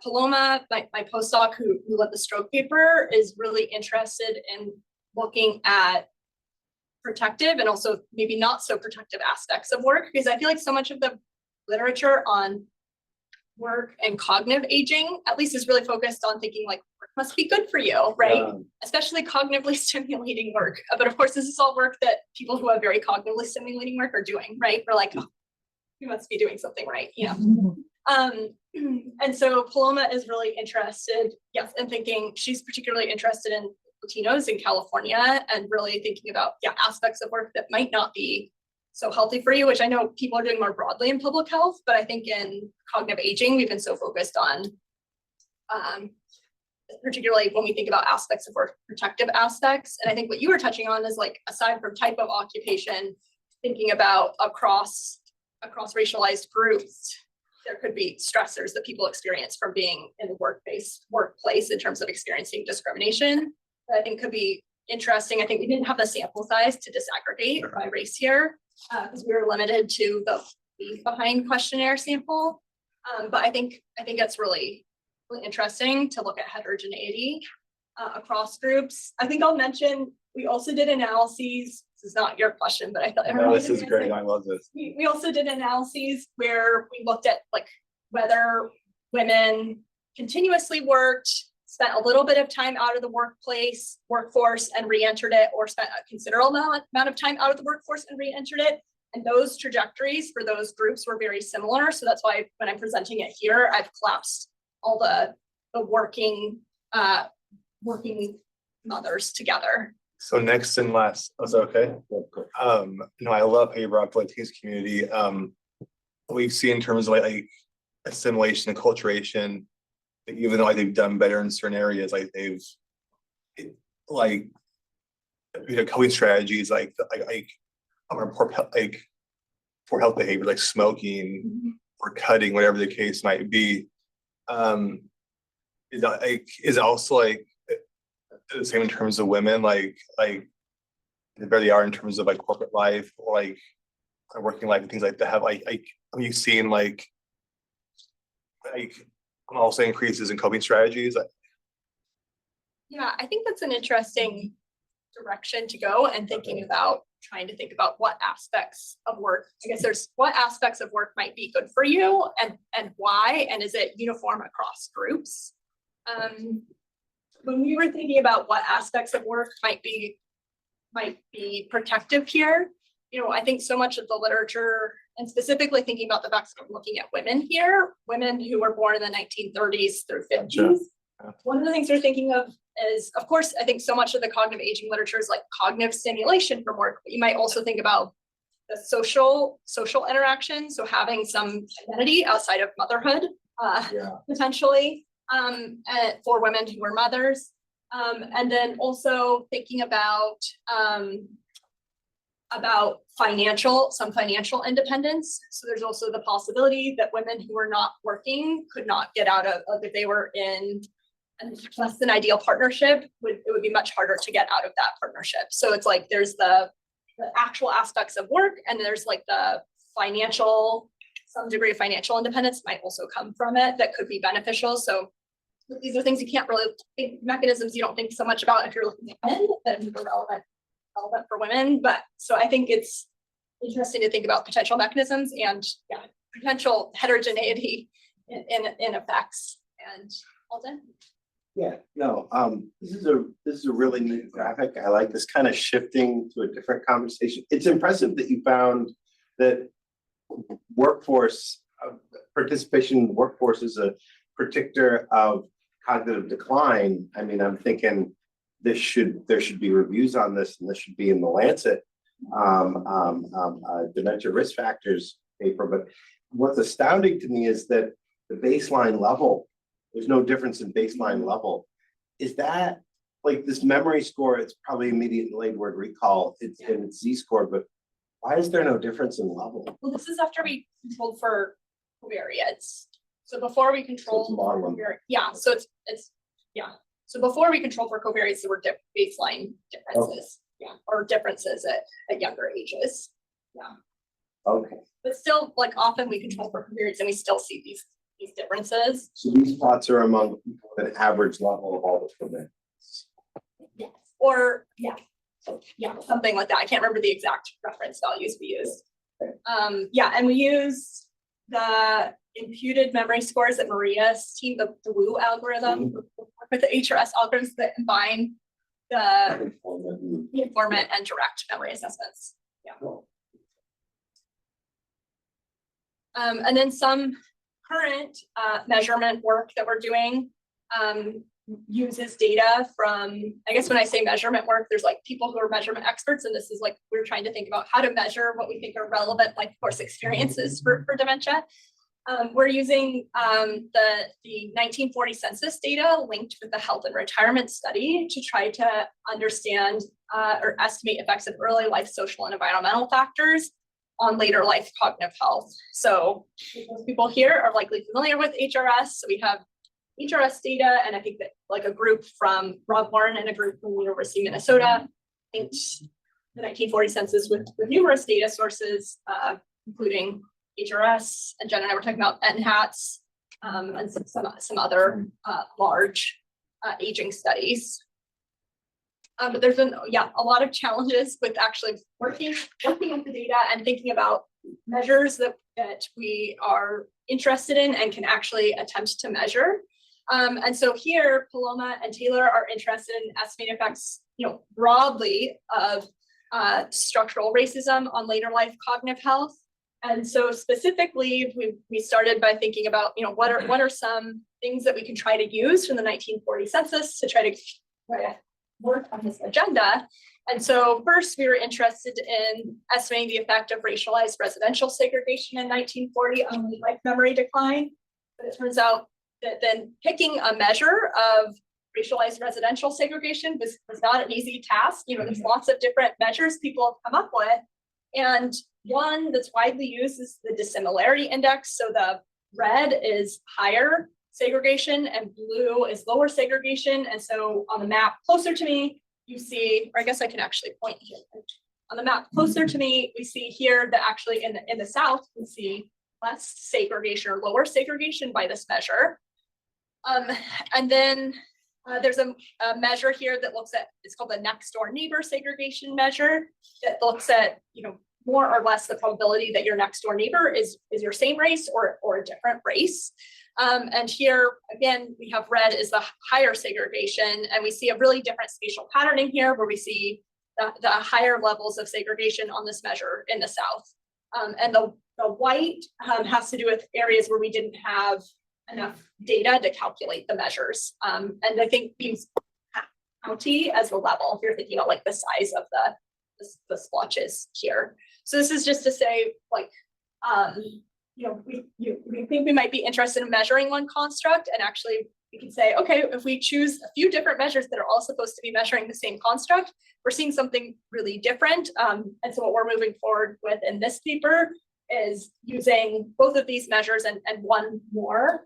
D: Paloma, my postdoc who led the stroke paper, is really interested in looking at protective and also maybe not so protective aspects of work, because I feel like so much of the literature on work and cognitive aging, at least, is really focused on thinking like work must be good for you, right? Especially cognitively stimulating work. But of course, this is all work that people who have very cognitively stimulating work are doing, right? We're like, oh, we must be doing something right, you know? And so Paloma is really interested, yes, in thinking, she's particularly interested in Latinos in California and really thinking about, aspects of work that might not be so healthy for you, which I know people are doing more broadly in public health, but I think in cognitive aging, we've been so focused on, particularly when we think about aspects of work, protective aspects. And I think what you were touching on is like, aside from type of occupation, thinking about across racialized groups, there could be stressors that people experience from being in the workplace in terms of experiencing discrimination that I think could be interesting. I think we didn't have the sample size to disaggregate by race here because we were limited to the leave behind questionnaire sample. But I think it's really interesting to look at heterogeneity across groups. I think I'll mention, we also did analyses. This is not your question, but I thought
F: No, this is great. I love this.
D: We also did analyses where we looked at like whether women continuously worked, spent a little bit of time out of the workforce and re-entered it, or spent a considerable amount of time out of the workforce and re-entered it. And those trajectories for those groups were very similar. So that's why when I'm presenting it here, I've collapsed all the working mothers together.
F: So next and last, is that okay? No, I love how you brought up the Latinx community. We see in terms of like assimilation and acculturation, even though like they've done better in certain areas, like they've coping strategies like I'm gonna report like poor health behavior like smoking or cutting, whatever the case might be. Is also like the same in terms of women, like where they are in terms of like corporate life or like working life and things like that. Have have you seen like also increases in coping strategies?
D: Yeah, I think that's an interesting direction to go and trying to think about what aspects of work, I guess there's what aspects of work might be good for you and why, and is it uniform across groups? When we were thinking about what aspects of work might be protective here, I think so much of the literature, and specifically thinking about the fact that I'm looking at women here, women who were born in the 1930s through 50s.
F: Sure.
D: One of the things we're thinking of is, of course, I think so much of the cognitive aging literature is like cognitive stimulation from work, but you might also think about the social interaction. So having some identity outside of motherhood, potentially, for women who are mothers. And then also thinking about some financial independence. So there's also the possibility that women who are not working could not get out of, like if they were in a less than ideal partnership, it would be much harder to get out of that partnership. So it's like there's the actual aspects of work, and there's like the some degree of financial independence might also come from it that could be beneficial. So these are things you can't really think, mechanisms you don't think so much about if you're looking at men, that are relevant for women. But so I think it's interesting to think about potential mechanisms and potential heterogeneity in effects. And Alden?
C: Yeah, no, this is a really neat graphic. I like this kind of shifting to a different conversation. It's impressive that you found that workforce participation in the workforce is a predictor of cognitive decline. I mean, I'm thinking there should be reviews on this, and this should be in the Lancet dementia risk factors paper. But what's astounding to me is that the baseline level, there's no difference in baseline level. Is that like this memory score? It's probably immediate delayed word recall. It's Z-score, but why is there no difference in level?
D: Well, this is after we controlled for covariates. So before we controlled for covariates, so before we controlled for covariates, there were baseline differences, or differences at younger ages.
C: Okay.
D: But still, like often we control for covariates and we still see these differences.
C: So these plots are among people with an average level of all the covariates.
D: Yes. Or something like that. I can't remember the exact reference values we used. And we use the imputed memory scores at Maria's team, the WOO algorithm, with the HRS algorithms that combine the informant and direct memory assessments. And then some current measurement work that we're doing uses data from, I guess when I say measurement work, there's like people who are measurement experts, and this is like, we're trying to think about how to measure what we think are relevant life course experiences for dementia. We're using the 1940 census data linked with the health and retirement study to try to understand or estimate effects of early life social and environmental factors on later life cognitive health. So most people here are likely familiar with HRS. So we have HRS data, and I think that like a group from Rob Warren and a group from the University of Minnesota linked the 1940 census with numerous data sources, including HRS, and Jen and I were talking about NHATS, and some other large aging studies. But there's been a lot of challenges with actually working with the data and thinking about measures that we are interested in and can actually attempt to measure. And so here, Paloma and Taylor are interested in estimating effects, broadly of structural racism on later life cognitive health. And so specifically, we started by thinking about, what are some things that we can try to use from the 1940 census to try to work on this agenda. And so first, we were interested in estimating the effect of racialized residential segregation in 1940 on life memory decline. But it turns out that then picking a measure of racialized residential segregation was not an easy task. There's lots of different measures people have come up with. And one that's widely used is the dissimilarity index. So the red is higher segregation and blue is lower segregation. And so on the map closer to me, you see, or I guess I can actually point here. On the map closer to me, we see here that actually in the south, we see less segregation or lower segregation by this measure. And then there's a measure here that looks at, it's called the next door neighbor segregation measure that looks at, more or less the probability that your next door neighbor is your same race or a different race. And here, again, we have red is the higher segregation, and we see a really different spatial patterning here where we see the higher levels of segregation on this measure in the south. And the white has to do with areas where we didn't have enough data to calculate the measures. And I think these county as the level, if you're thinking about like the size of the splotches here. So this is just to say, like, we think we might be interested in measuring one construct, and actually we can say, okay, if we choose a few different measures that are all supposed to be measuring the same construct, we're seeing something really different. And so what we're moving forward with in this paper is using both of these measures and one more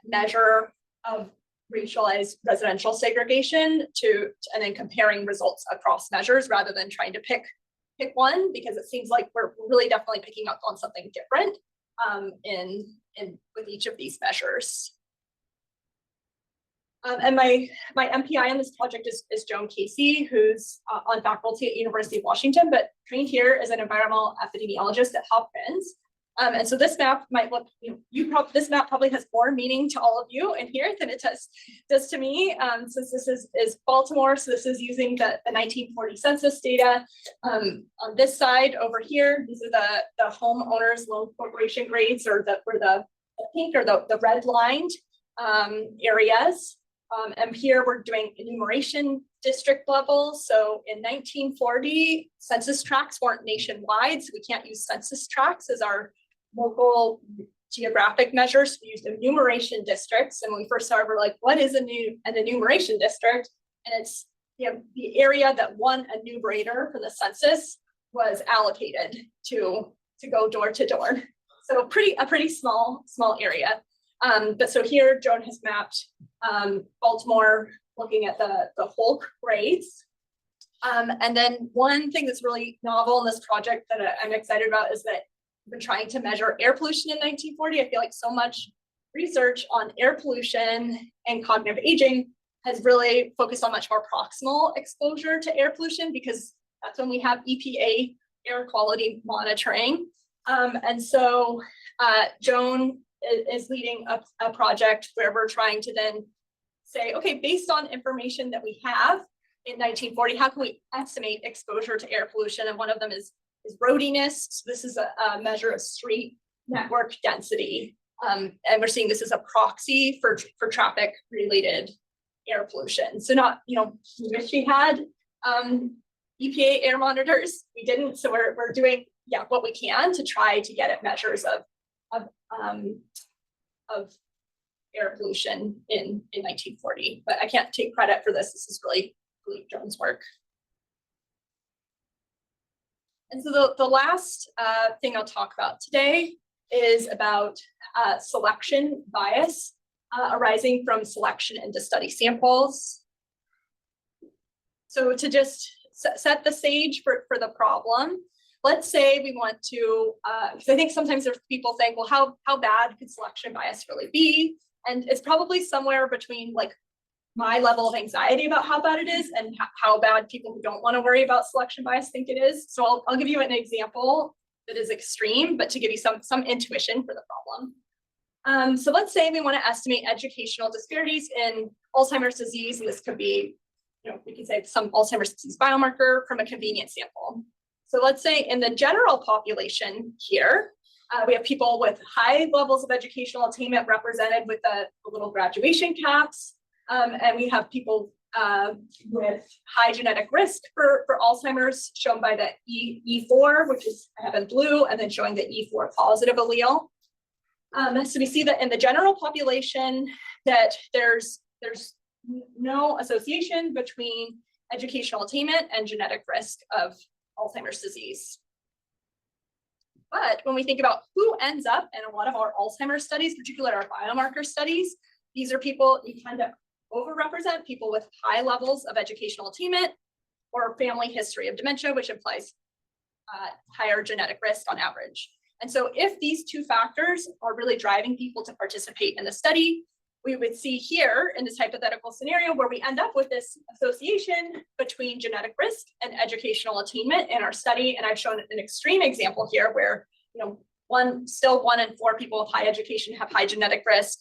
D: measure of racialized residential segregation and then comparing results across measures rather than trying to pick one, because it seems like we're really definitely picking up on something different with each of these measures. And my MPI on this project is Joan Casey, who's on faculty at University of Washington, but trained here as an environmental epidemiologist at Hopkins. And so this map might look, this map probably has more meaning to all of you in here than it does to me. Since this is Baltimore, so this is using the 1940 census data. On this side over here, these are the homeowners loan corporation grades, or where the pink or the red lined areas. And here we're doing enumeration district level. So in 1940, census tracts weren't nationwide, so we can't use census tracts as our local geographic measures. We used enumeration districts. And when we first started, we're like, what is an enumeration district? And it's the area that one enumerator for the census was allocated to go door to door. So a pretty small area. But so here, Joan has mapped Baltimore, looking at the whole grades. And then one thing that's really novel in this project that I'm excited about is that we've been trying to measure air pollution in 1940. I feel like so much research on air pollution and cognitive aging has really focused on much more proximal exposure to air pollution, because that's when we have EPA air quality monitoring. And so Joan is leading a project where we're trying to then say, okay, based on information that we have in 1940, how can we estimate exposure to air pollution? And one of them is roadiness. So this is a measure of street network density. And we're seeing this as a proxy for traffic related air pollution. So not, we wish we had EPA air monitors. We didn't. So we're doing what we can to try to get at measures of air pollution in 1940, but I can't take credit for this. This is really Joan's work. And so the last thing I'll talk about today is about selection bias arising from selection into study samples. So to just set the stage for the problem, let's say we want to, because I think sometimes there's people think, well, how bad could selection bias really be? And it's probably somewhere between like my level of anxiety about how bad it is and how bad people who don't want to worry about selection bias think it is. So I'll give you an example that is extreme, but to give you some intuition for the problem. So let's say we want to estimate educational disparities in Alzheimer's disease, and this could be, we could say some Alzheimer's disease biomarker from a convenient sample. So let's say in the general population here, we have people with high levels of educational attainment represented with the little graduation caps. And we have people with high genetic risk for Alzheimer's shown by the E4, which is I have in blue, and then showing the E4 positive allele. So we see that in the general population that there's no association between educational attainment and genetic risk of Alzheimer's disease. But when we think about who ends up in a lot of our Alzheimer's studies, particularly our biomarker studies, these are people you tend to overrepresent, people with high levels of educational attainment or family history of dementia, which implies higher genetic risk on average. And so if these two factors are really driving people to participate in the study, we would see here in this hypothetical scenario where we end up with this association between genetic risk and educational attainment in our study. And I've shown an extreme example here where, you know, one in 4 people with high education have high genetic risk.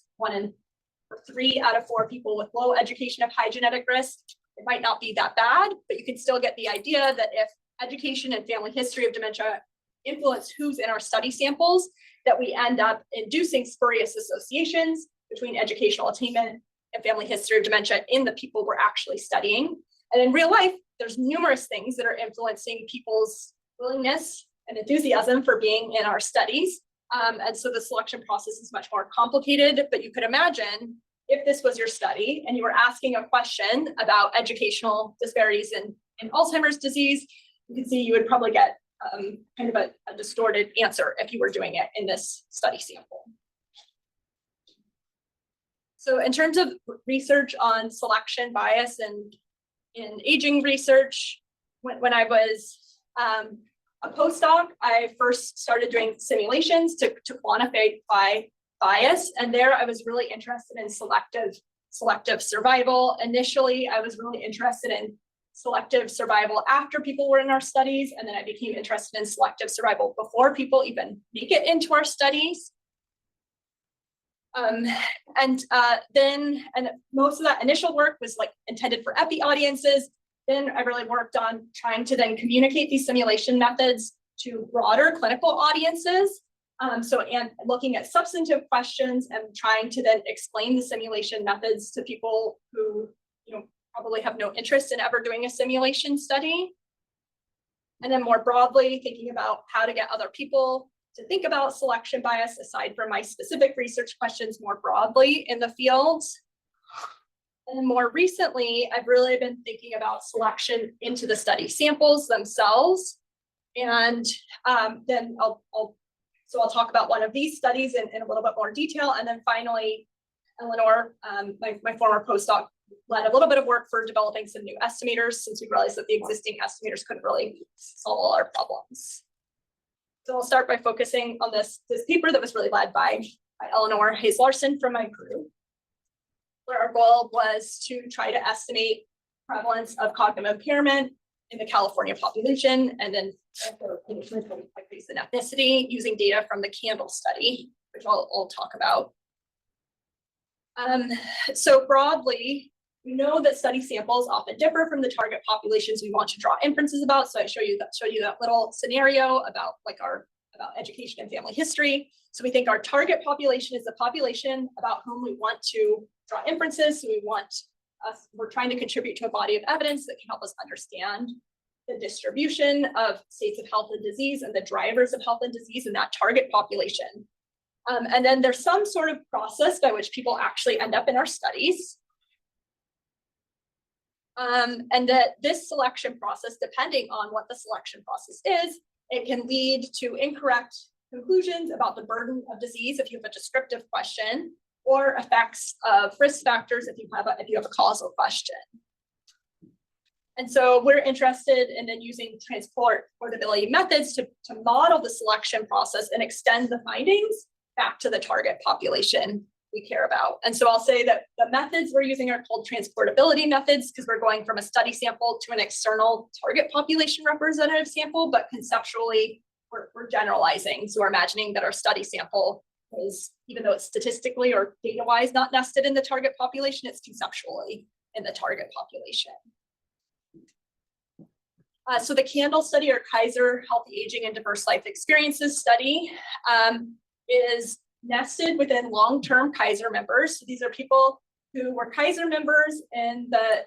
D: 3 out of 4 people with low education have high genetic risk. It might not be that bad, but you can still get the idea that if education and family history of dementia influence who's in our study samples, that we end up inducing spurious associations between educational attainment and family history of dementia in the people we're actually studying. And in real life, there's numerous things that are influencing people's willingness and enthusiasm for being in our studies. And so the selection process is much more complicated, but you could imagine if this was your study and you were asking a question about educational disparities in Alzheimer's disease, you can see you would probably get kind of a distorted answer if you were doing it in this study sample. So in terms of research on selection bias and in aging research, when I was a postdoc, I first started doing simulations to quantify bias. And there I was really interested in selective survival. Initially, I was really interested in selective survival after people were in our studies. And then I became interested in selective survival before people even make it into our studies. And most of that initial work was like intended for epi audiences. Then I really worked on trying to then communicate these simulation methods to broader clinical audiences. And looking at substantive questions and trying to then explain the simulation methods to people who, you know, probably have no interest in ever doing a simulation study. And then more broadly, thinking about how to get other people to think about selection bias aside from my specific research questions more broadly in the field. And more recently, I've really been thinking about selection into the study samples themselves. And then I'll talk about one of these studies in a little bit more detail. And then finally, Eleanor, my former postdoc, led a little bit of work for developing some new estimators since we realized that the existing estimators couldn't really solve all our problems. So I'll start by focusing on this paper that was really led by Eleanor Hayes-Larson from my group, where our goal was to try to estimate prevalence of cognitive impairment in the California population, and then race and ethnicity using data from the Candle study, which I'll talk about. So broadly, we know that study samples often differ from the target populations we want to draw inferences about. So I show you that little scenario about about education and family history. So we think our target population is the population about whom we want to draw inferences. So we're trying to contribute to a body of evidence that can help us understand the distribution of states of health and disease and the drivers of health and disease in that target population. And then there's some sort of process by which people actually end up in our studies. And that this selection process, depending on what the selection process is, it can lead to incorrect conclusions about the burden of disease if you have a descriptive question, or effects of risk factors if you have a causal question. And so we're interested in then using transportability methods to model the selection process and extend the findings back to the target population we care about. And so I'll say that the methods we're using are called transportability methods because we're going from a study sample to an external target population representative sample, but conceptually we're generalizing. So we're imagining that our study sample is, even though it's statistically or data-wise not nested in the target population, it's conceptually in the target population. So the Candle study, or Kaiser Healthy Aging and Diverse Life Experiences study, is nested within long-term Kaiser members. So these are people who were Kaiser members in the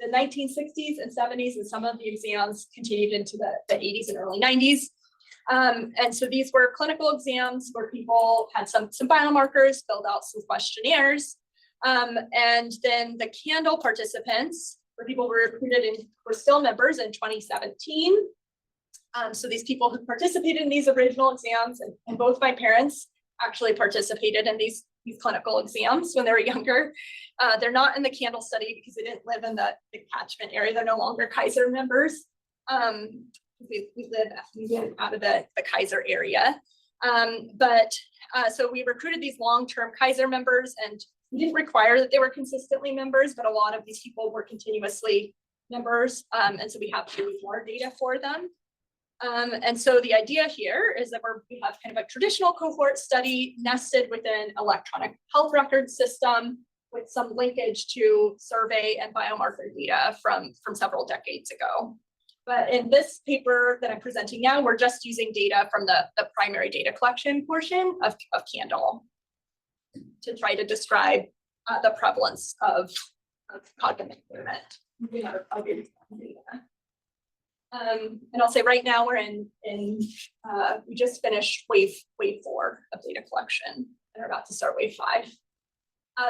D: 1960s and 70s, and some of the exams continued into the 80s and early 90s. And so these were clinical exams where people had some biomarkers, filled out some questionnaires. And then the Candle participants, where people were recruited and were still members in 2017, So these people who participated in these original exams, and both my parents actually participated in these clinical exams when they were younger. They're not in the Candle study because they didn't live in the catchment area. They're no longer Kaiser members. We live out of the Kaiser area. So we recruited these long-term Kaiser members, and we didn't require that they were consistently members, but a lot of these people were continuously members. And so we have to use more data for them. And so the idea here is that we have kind of a traditional cohort study nested within electronic health record system with some linkage to survey and biomarker data from several decades ago. But in this paper that I'm presenting now, we're just using data from the primary data collection portion of Candle to try to describe the prevalence of cognitive impairment. And I'll say right now we're we just finished wave 4 of data collection and are about to start wave 5.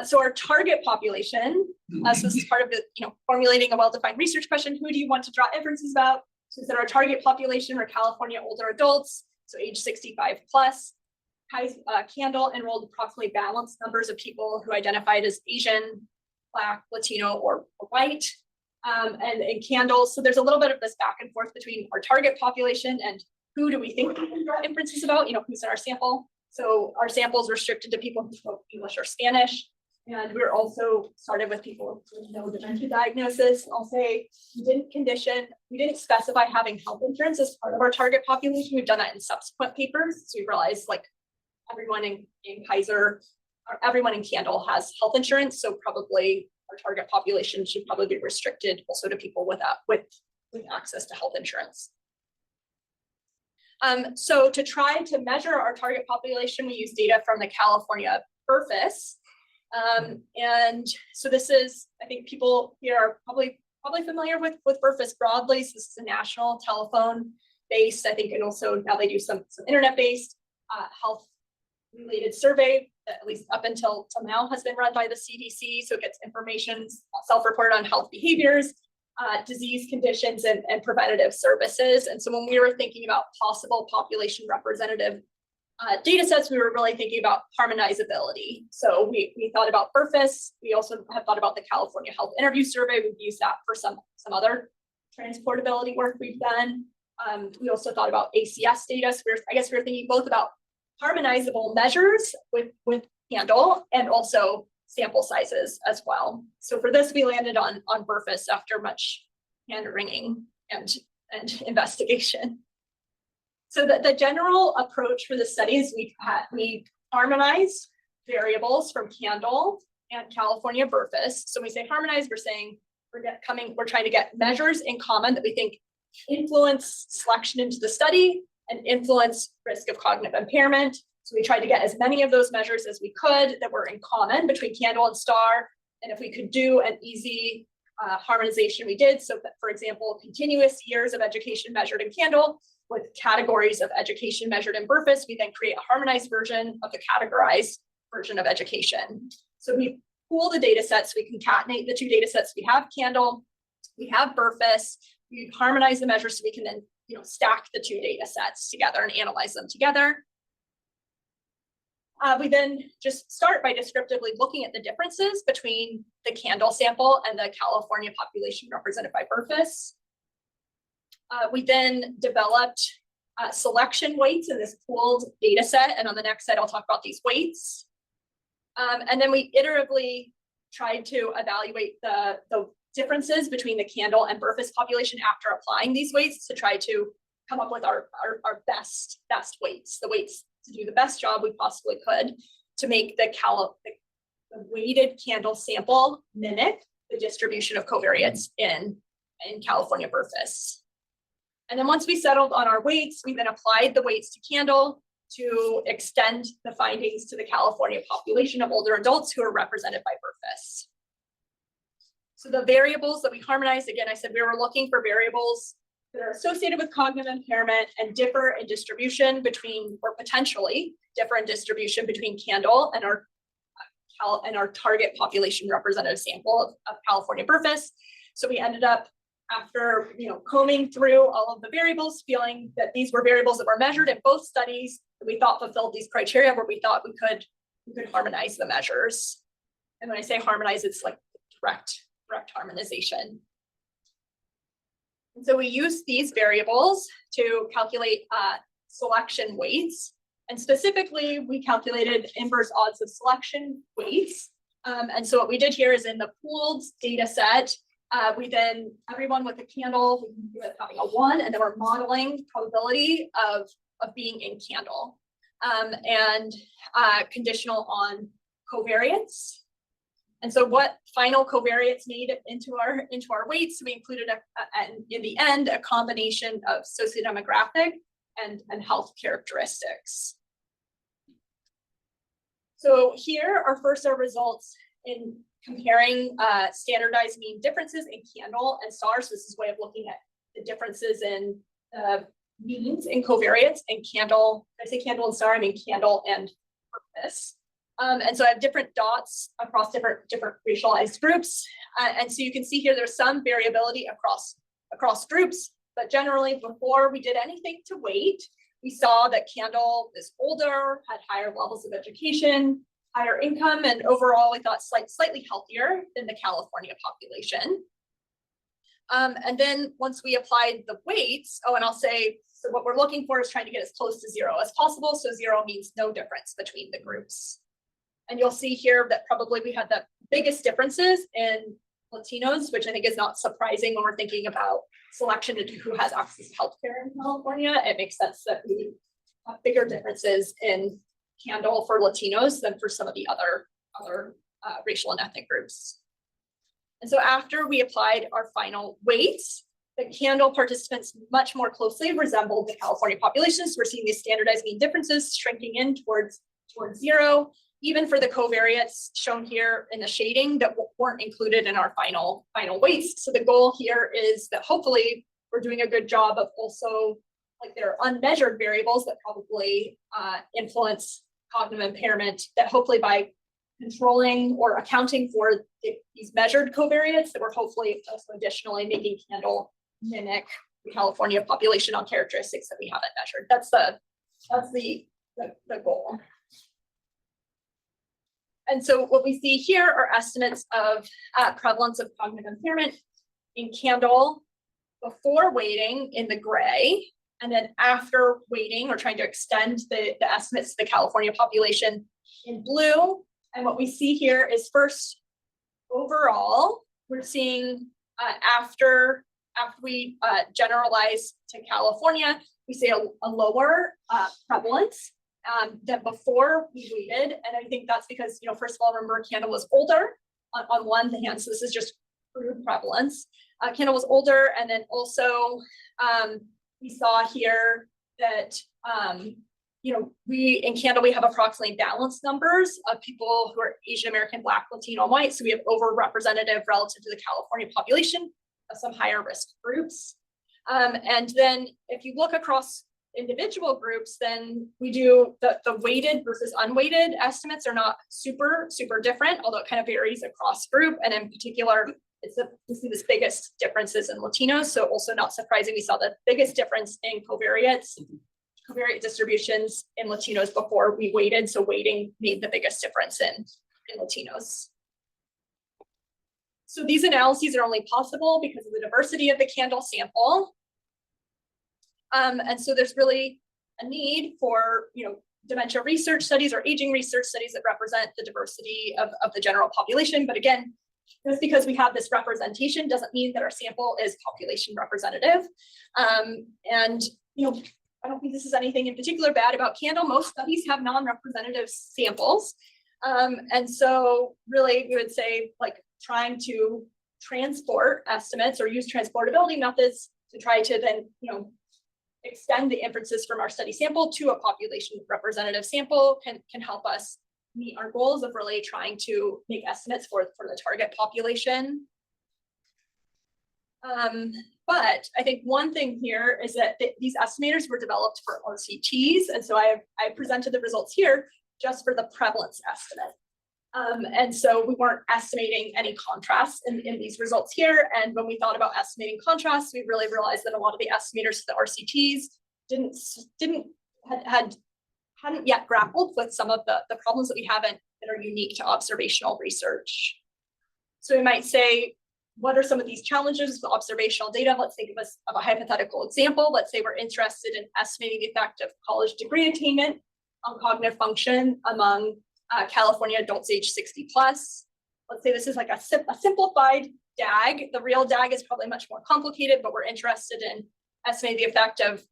D: So our target population, so this is part of the, formulating a well-defined research question, who do you want to draw inferences about? So that our target population were California older adults, so age 65 plus. Candle enrolled approximately balanced numbers of people who identified as Asian, Black, Latino, or white. And in Candle, so there's a little bit of this back and forth between our target population and who do we think we can draw inferences about, who's in our sample. So our sample is restricted to people who spoke English or Spanish. And we're also started with people with no dementia diagnosis. I'll say we didn't specify having health insurance as part of our target population. We've done that in subsequent papers. So we realized like everyone in Kaiser, or everyone in Candle has health insurance. So probably our target population should probably be restricted also to people with access to health insurance. So to try to measure our target population, we use data from the California BRFIS. And so this is, I think people here are probably familiar with BRFIS broadly. So this is a national telephone based, I think, and also now they do some internet-based health related survey that at least up until now has been run by the CDC. So it gets information self-reported on health behaviors, disease conditions, and preventative services. And so when we were thinking about possible population representative data sets, we were really thinking about harmonizability. So we thought about BRFIS. We also have thought about the California Health Interview Survey. We've used that for some other transportability work we've done. We also thought about ACS data. So I guess we were thinking both about harmonizable measures with Candle and also sample sizes as well. So for this, we landed on BRFIS after much hand-wringing and investigation. So the general approach for the studies, we harmonized variables from Candle and California BRFIS. So when we say harmonize, we're saying we're trying to get measures in common that we think influence selection into the study and influence risk of cognitive impairment. So we tried to get as many of those measures as we could that were in common between Candle and STAR. And if we could do an easy harmonization, we did. So that, for example, continuous years of education measured in Candle with categories of education measured in BRFIS, we then create a harmonized version of the categorized version of education. So we pool the data sets, we concatenate the two data sets. We have Candle, we have BRFIS, we harmonize the measures so we can then stack the two data sets together and analyze them together. We then just start by descriptively looking at the differences between the Candle sample and the California population represented by BRFIS. We then developed selection weights in this pooled data set. And on the next slide, I'll talk about these weights. And then we iteratively tried to evaluate the differences between the Candle and BRFIS population after applying these weights to try to come up with our best weights, the weights to do the best job we possibly could to make the weighted Candle sample mimic the distribution of covariates in California BRFIS. And then once we settled on our weights, we then applied the weights to Candle to extend the findings to the California population of older adults who are represented by BRFIS. So the variables that we harmonized, again, I said we were looking for variables that are associated with cognitive impairment and differ in distribution between, or potentially differ in distribution between Candle and our target population representative sample of California BRFIS. So we ended up after, combing through all of the variables, feeling that these were variables that were measured in both studies, that we thought fulfilled these criteria where we thought we could harmonize the measures. And when I say harmonize, it's like direct harmonization. And so we use these variables to calculate selection weights. And specifically, we calculated inverse odds of selection weights. And so what we did here is in the pooled data set, we then, everyone with a candle, we can do it having a 1, and then we're modeling probability of being in candle. And conditional on covariance. And so what final covariates made it into our weights, we included in the end a combination of sociodemographic and health characteristics. So here are first our results in comparing standardized mean differences in candle and star. So this is a way of looking at the differences in means in covariance and candle. When I say candle and star, I mean candle and purpose. And so I have different dots across different racialized groups. And so you can see here there's some variability across groups, but generally before we did anything to weight, we saw that candle is older, had higher levels of education, higher income, and overall we thought slightly healthier than the California population. And then once we applied the weights, and I'll say, so what we're looking for is trying to get as close to 0 as possible. So 0 means no difference between the groups. And you'll see here that probably we had the biggest differences in Latinos, which I think is not surprising when we're thinking about selection into who has access to healthcare in California. It makes sense that we have bigger differences in candle for Latinos than for some of the other racial and ethnic groups. And so after we applied our final weights, the candle participants much more closely resembled the California population. So we're seeing these standardized mean differences shrinking in towards 0, even for the covariates shown here in the shading that weren't included in our final weights. So the goal here is that hopefully we're doing a good job of also, like, there are unmeasured variables that probably influence cognitive impairment, that hopefully by controlling or accounting for these measured covariates, that we're hopefully also additionally making candle mimic the California population on characteristics that we haven't measured. That's the goal. And so what we see here are estimates of prevalence of cognitive impairment in candle before weighting in the gray, and then after weighting, we're trying to extend the estimates to the California population in blue. And what we see here is first, overall, we're seeing after we generalize to California, we see a lower prevalence than before we weighted. And I think that's because, first of all, remember, candle was older on one hand. So this is just crude prevalence. Candle was older. And then also we saw here that, we in candle, we have approximately balanced numbers of people who are Asian American, Black, Latino, and white. So we have overrepresentative relative to the California population of some higher risk groups. And then if you look across individual groups, then we do the weighted versus unweighted estimates are not super different, although it kind of varies across group. And in particular, we see this biggest differences in Latinos. So also not surprising, we saw the biggest difference in covariate distributions in Latinos before we weighted. So weighting made the biggest difference in Latinos. So these analyses are only possible because of the diversity of the candle sample. And so there's really a need for, dementia research studies or aging research studies that represent the diversity of the general population. But again, just because we have this representation doesn't mean that our sample is population representative. And, I don't think this is anything in particular bad about candle. Most studies have non-representative samples. And so really we would say, like, trying to transport estimates or use transportability methods to try to then, extend the inferences from our study sample to a population representative sample can help us meet our goals of really trying to make estimates for the target population. But I think one thing here is that these estimators were developed for RCTs. And so I presented the results here just for the prevalence estimate. And so we weren't estimating any contrast in these results here. And when we thought about estimating contrast, we really realized that a lot of the estimators for the RCTs hadn't yet grappled with some of the problems that we haven't that are unique to observational research. So we might say, what are some of these challenges with observational data? Let's think of a hypothetical example. Let's say we're interested in estimating the effect of college degree attainment on cognitive function among California adults age 60 plus. Let's say this is like a simplified DAG. The real DAG is probably much more complicated, but we're interested in estimating the effect of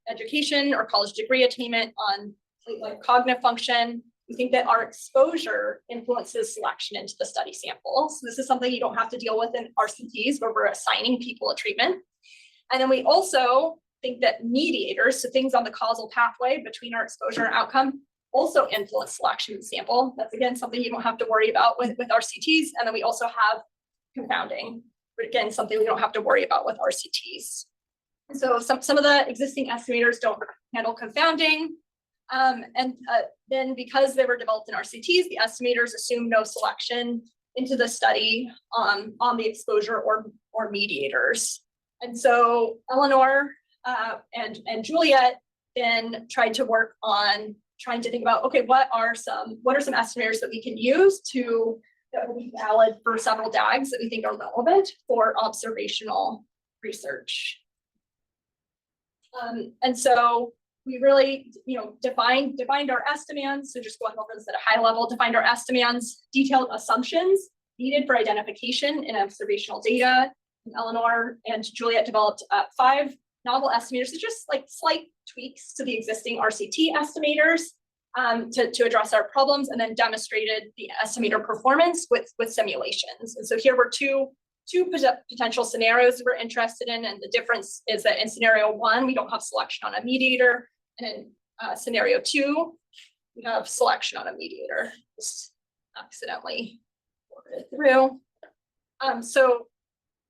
D: education or college degree attainment on like cognitive function. We think that our exposure influences selection into the study sample. So this is something you don't have to deal with in RCTs where we're assigning people a treatment. And then we also think that mediators, so things on the causal pathway between our exposure and outcome, also influence selection in the sample. That's again something you don't have to worry about with RCTs. And then we also have confounding, but again, something we don't have to worry about with RCTs. And so some of the existing estimators don't handle confounding. Then because they were developed in RCTs, the estimators assume no selection into the study on the exposure or mediators. And so Eleanor and Juliet then tried to work on trying to think about, okay, what are some estimators that we can use that will be valid for several DAGs that we think are relevant for observational research. And so we really, defined our estimands. So just going over this at a high level, defined our estimands, detailed assumptions needed for identification in observational data. And Eleanor and Juliet developed 5 novel estimators, so just like slight tweaks to the existing RCT estimators to address our problems, and then demonstrated the estimator performance with simulations. And so here were two potential scenarios we're interested in, and the difference is that in scenario 1, we don't have selection on a mediator, and in scenario 2, we have selection on a mediator. Just accidentally forwarded through. So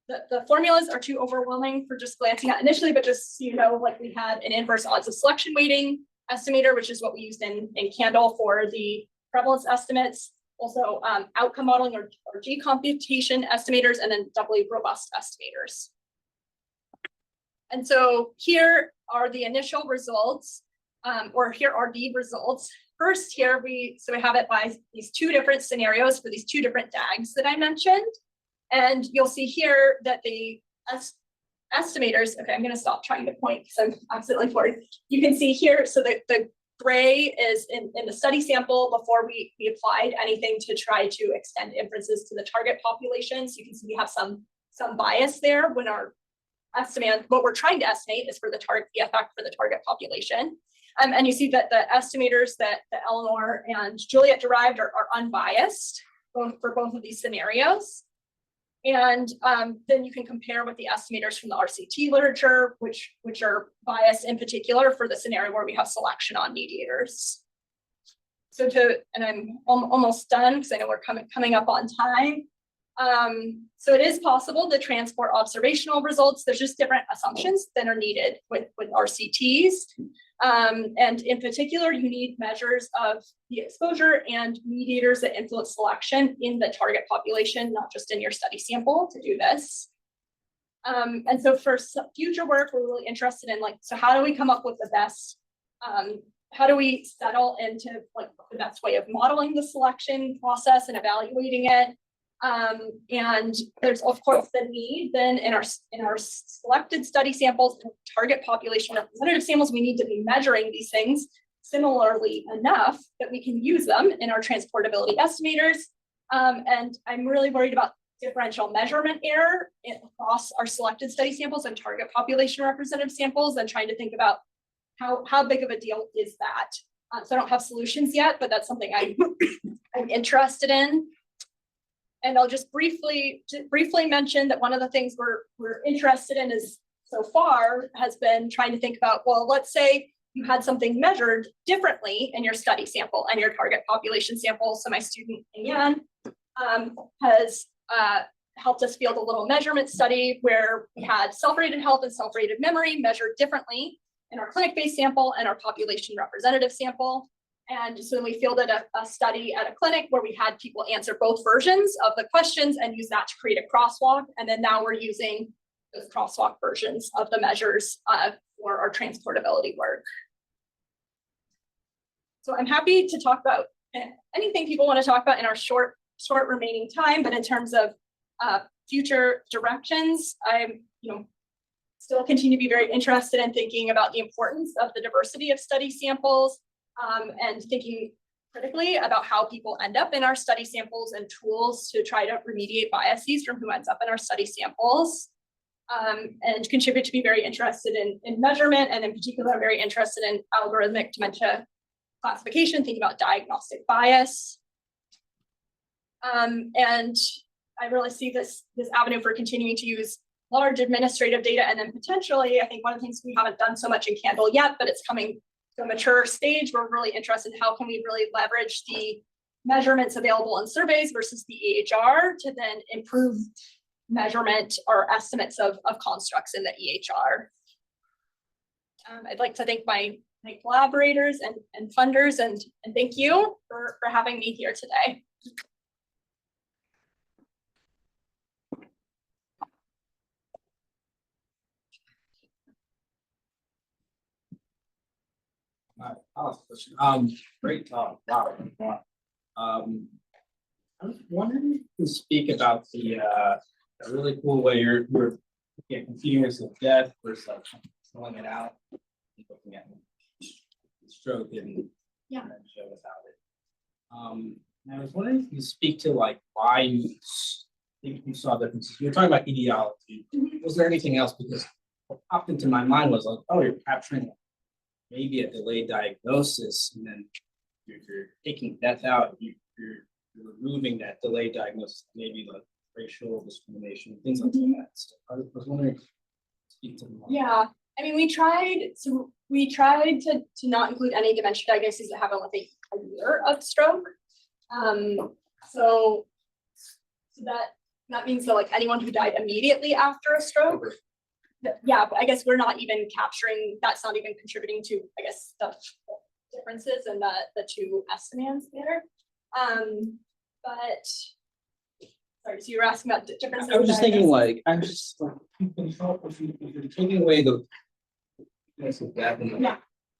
D: the formulas are too overwhelming for just glancing at initially, but just so you know, like we had an inverse odds of selection weighting estimator, which is what we used in Candle for the prevalence estimates. Also outcome modeling or G computation estimators, and then doubly robust estimators. And so here are the initial results, or here are the results. First here, we have it by these 2 different scenarios for these 2 different DAGs that I mentioned. And you'll see here that the estimators, okay, I'm gonna stop trying to point because I'm accidentally forward. You can see here, so the gray is in the study sample before we applied anything to try to extend inferences to the target population. So you can see we have some bias there when our estimate, what we're trying to estimate is for the effect for the target population. And you see that the estimators that Eleanor and Juliet derived are unbiased for both of these scenarios. And then you can compare with the estimators from the RCT literature, which are biased in particular for the scenario where we have selection on mediators. So and I'm almost done because I know we're coming up on time. So it is possible to transport observational results. There's just different assumptions that are needed with RCTs. And in particular, you need measures of the exposure and mediators that influence selection in the target population, not just in your study sample to do this. And so for future work, we're really interested in so how do we come up with the best, how do we settle into the best way of modeling the selection process and evaluating it? And there's of course the need then in our selected study samples and target population representative samples, we need to be measuring these things similarly enough that we can use them in our transportability estimators. And I'm really worried about differential measurement error across our selected study samples and target population representative samples, and trying to think about how big of a deal is that. So I don't have solutions yet, but that's something I'm interested in. And I'll just briefly mention that one of the things we're interested in is so far has been trying to think about, well, let's say you had something measured differently in your study sample and your target population sample. So my student Yan has helped us field a little measurement study where we had self-rated health and self-rated memory measured differently in our clinic-based sample and our population representative sample. And so then we fielded a study at a clinic where we had people answer both versions of the questions and use that to create a crosswalk. And then now we're using those crosswalk versions of the measures for our transportability work. So I'm happy to talk about anything people want to talk about in our short remaining time, but in terms of future directions, I'm, still continue to be very interested in thinking about the importance of the diversity of study samples, and thinking critically about how people end up in our study samples and tools to try to remediate biases from who ends up in our study samples, and contribute to be very interested in measurement, and in particular, I'm very interested in algorithmic dementia classification, thinking about diagnostic bias. And I really see this avenue for continuing to use large administrative data, and then potentially, I think one of the things we haven't done so much in Candle yet, but it's coming to a mature stage, we're really interested in how can we really leverage the measurements available in surveys versus the EHR to then improve measurement or estimates of constructs in the EHR. I'd like to thank my collaborators and funders, and thank you for having me here today.
G: Great talk. Wow. I was wondering if you could speak about the a really cool way you're computing risk of death versus filling it out, and looking at stroke and dementia without it. And I was wondering if you could speak to like why you think you saw differences. You're talking about etiology. Was there anything else? Because what popped into my mind was like, oh, you're capturing maybe a delayed diagnosis, and then you're taking death out, you're removing that delayed diagnosis, maybe like racial discrimination, things like that. So I was wondering, speak to more.
D: Yeah, I mean, we tried to not include any dementia diagnoses that happen within a year of stroke. So that means that like anyone who died immediately after a stroke. Yeah, but I guess we're not even capturing, that's not even contributing to, I guess, the differences in the two estimates there. But sorry, so you were asking about differences.
G: I was just thinking like, if you're taking away the that and
D: Yeah.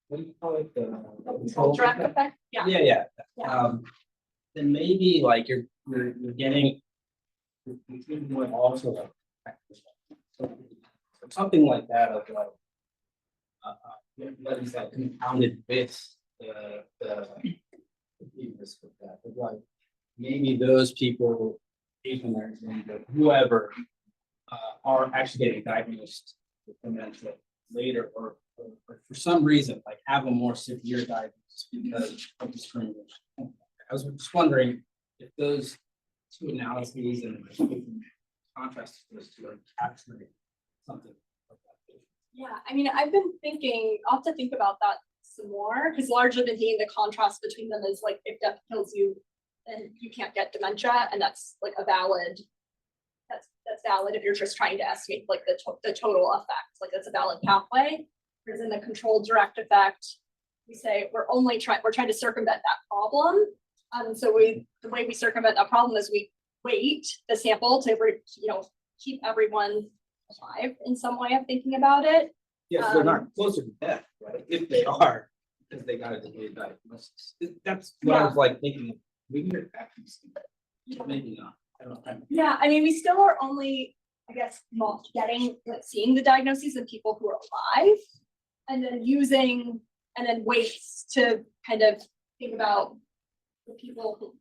G: what do you call it? The
D: Control direct effect, yeah.
G: Yeah.
D: Yeah.
G: Then maybe like you're getting also like something like that of like what is that compounded with the risk of that, but like maybe those people, whoever are actually getting diagnosed with dementia later, or for some reason like have a more severe diagnosis because of discrimination. I was just wondering if those two analyses and contrast to those two are capturing something like that.
D: Yeah, I mean, I've been thinking, I'll have to think about that some more, because largely been thinking the contrast between them is like, if death kills you, then you can't get dementia, and that's like a valid, that's valid if you're just trying to estimate like the total effect, like that's a valid pathway. Whereas in the controlled direct effect, we say we're trying to circumvent that problem. So the way we circumvent that problem is we weight the sample to keep everyone alive in some way of thinking about it.
G: Yes, they're not closer to death, right? If they are, because they got a delayed diagnosis. That's what I was like thinking. Maybe you're actually, maybe not. I don't know.
D: Yeah, I mean, we still are only, I guess, not seeing the diagnoses of people who are alive, and then weights to kind of think about the people who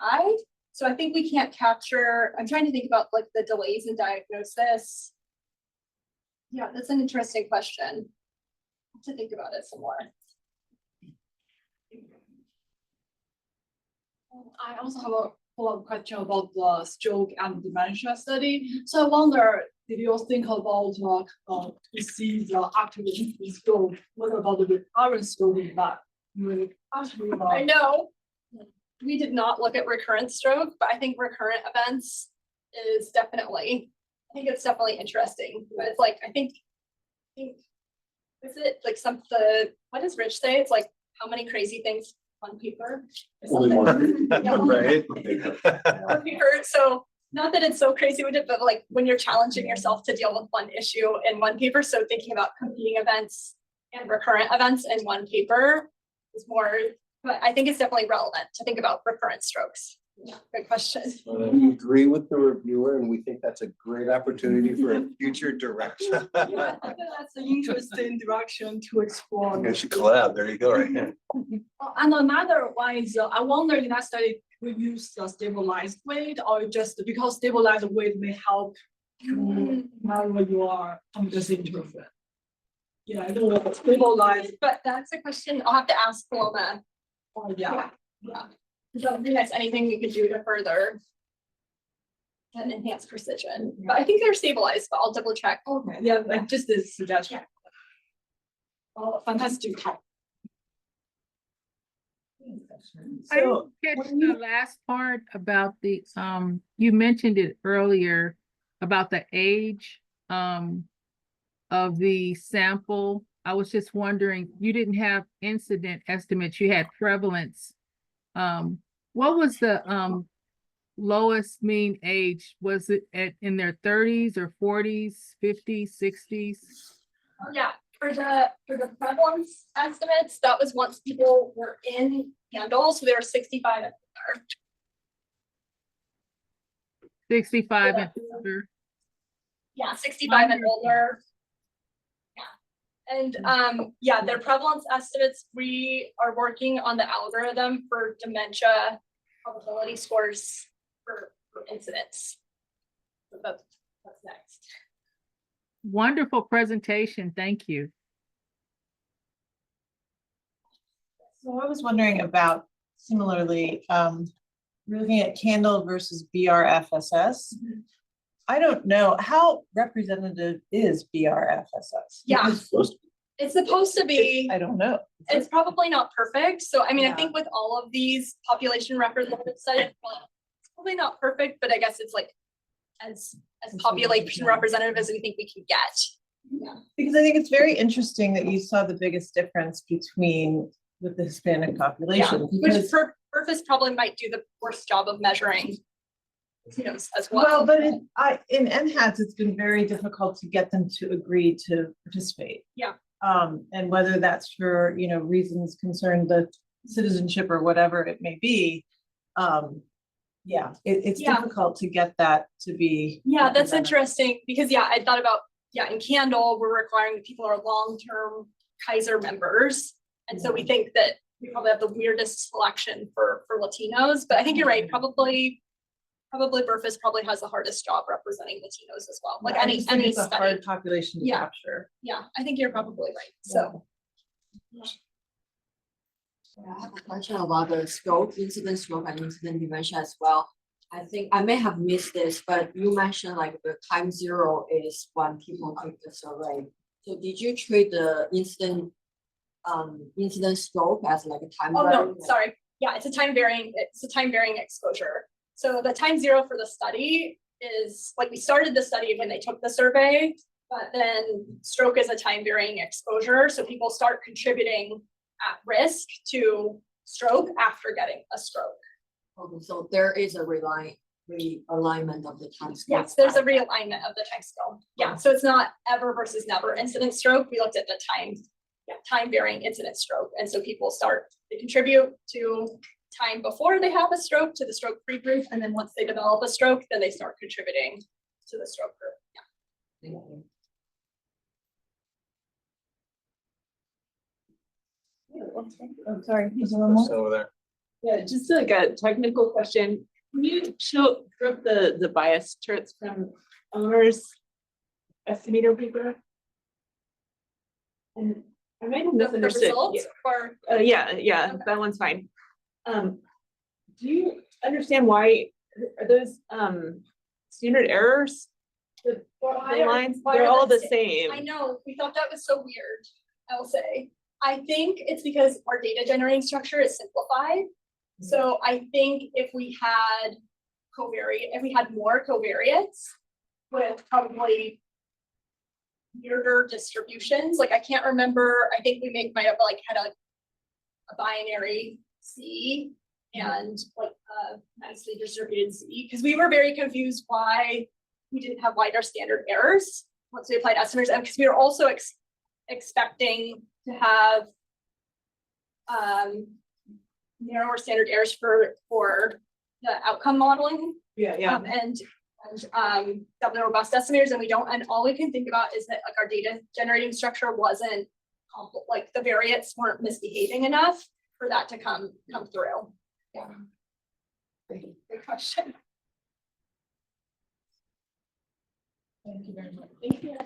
D: died. So I think we can't capture, I'm trying to think about like the delays in diagnosis. Yeah, that's an interesting question. I have to think about it some more.
H: I also have a follow-up question about the stroke and dementia study. So I wonder, did you think about to see the actual stroke? What about the recurrent stroke that you actually
D: I know we did not look at recurrent stroke, but I think recurrent events is definitely, I think it's definitely interesting. But it's like, I think is it like what does Rich say? It's like how many crazy things one paper. is
F: Only
D: something-
F: one.
D: Yeah,
F: Right?
D: one paper, so not that it's so crazy with it, but like when you're challenging yourself to deal with one issue in one paper, so thinking about competing events and recurrent events in one paper is more, but I think it's definitely relevant to think about recurrent strokes. Yeah, good question.
C: We agree with the reviewer and we think that's a great opportunity for a future direction.
H: Yeah, I think that's an interesting direction to explore.
F: You should collab. There you go, right here.
H: And another one is, I wonder in that study, we use the stabilized weight or just because stabilized weight may help you wherever you are on this interval. Yeah, I don't know, stabilized,
D: But that's a question I'll have to ask Paloma.
H: or yeah.
D: Yeah. I don't think that's anything we could do to further and enhance precision, but I think they're stabilized, but I'll double check.
H: Okay, yeah, like just a suggestion. Oh, fantastic.
I: I didn't catch the last part about the, you mentioned it earlier about the age, of the sample. I was just wondering, you didn't have incident estimates, you had prevalence. What was the, lowest mean age? Was it in their 30s or 40s, 50s, 60s?
D: Yeah, for the prevalence estimates, that was once people were in handle, so they were 65 and older.
I: 65 and older?
D: Yeah, 65 and older. Yeah. And yeah, their prevalence estimates, we are working on the algorithm for dementia probability scores for incidents. So that's next.
I: Wonderful presentation, thank you.
B: So I was wondering about similarly, we're looking at Candle versus BRFSS. I don't know, how representative is BRFSS?
D: Yeah.
B: Because
D: It's supposed to be,
B: I don't know.
D: it's probably not perfect. So I mean, I
B: Yeah.
D: think with all of these population representative studies, it's probably not perfect, but I guess it's like as population representative as we think we can get. Yeah.
B: Because I think it's very interesting that you saw the biggest difference between with the Hispanic
D: Yeah,
B: population.
D: which
B: Because,
D: purpose probably might do the worst job of measuring, you know, as
B: well,
D: well.
B: but in NHATS, it's been very difficult to get them to agree to participate.
D: Yeah.
B: And whether that's for, you know, reasons concerned with citizenship or whatever it may be. Yeah, it's
D: Yeah.
B: difficult to get that to be.
D: Yeah, that's
B: representative.
D: interesting because yeah, I thought about, yeah, in Candle, we're requiring that people are long-term Kaiser members. And so we think that we probably have the weirdest selection for Latinos, but I think you're right, probably Burfus probably has the hardest job representing Latinos as well, like
B: I just think
D: any
B: it's a
D: study.
B: hard population to
D: Yeah.
B: capture.
D: Yeah, I think you're probably right, so.
J: Yeah, I have a question about the stroke, incident stroke and incident dementia as well. I think I may have missed this, but you mentioned like the time zero is when people take the survey. So did you treat the incident stroke as like a time?
D: Oh, no,
J: varying?
D: sorry. Yeah, it's a time varying exposure. So the time zero for the study is like we started the study when they took the survey, but then stroke is a time varying exposure. So people start contributing at risk to stroke after getting a stroke.
J: Okay, so there is a realignment of the time scale.
D: Yes, there's a realignment of the time scale. Yeah, so it's not ever versus never incident stroke. We looked at the time varying incident stroke. And so people they contribute to time before they have a stroke to the stroke free group. And then once they develop a stroke, then they start contributing to the stroke group. Yeah.
J: Thank you.
B: I'm sorry, is there one more?
F: So over there.
A: Yeah, just like a technical question. Can you show the bias charts from Eleanor's estimator paper? And I might have
D: The
A: misunderstood.
D: results or
A: Yeah, that one's fine. Do you understand why are those standard errors? The lines,
D: why
A: they're
D: are
A: all
D: they
A: the same.
D: I know, we thought that was so weird, I'll say. I think it's because our data generating structure is simplified. So I think if we had more covariates with probably weirder distributions, like I can't remember, I think we might have like had a a binary C and like a nicely distributed Z, because we were very confused why we didn't have wider standard errors once we applied estimators, and because we were also expecting to have narrower standard errors for the outcome modeling.
B: Yeah.
D: And double robust estimators, and we don't, and all we can think about is that like our data generating structure wasn't like the variates weren't misbehaving enough for that to come through. Yeah. Great question.
A: Thank you very much.
D: Thank you.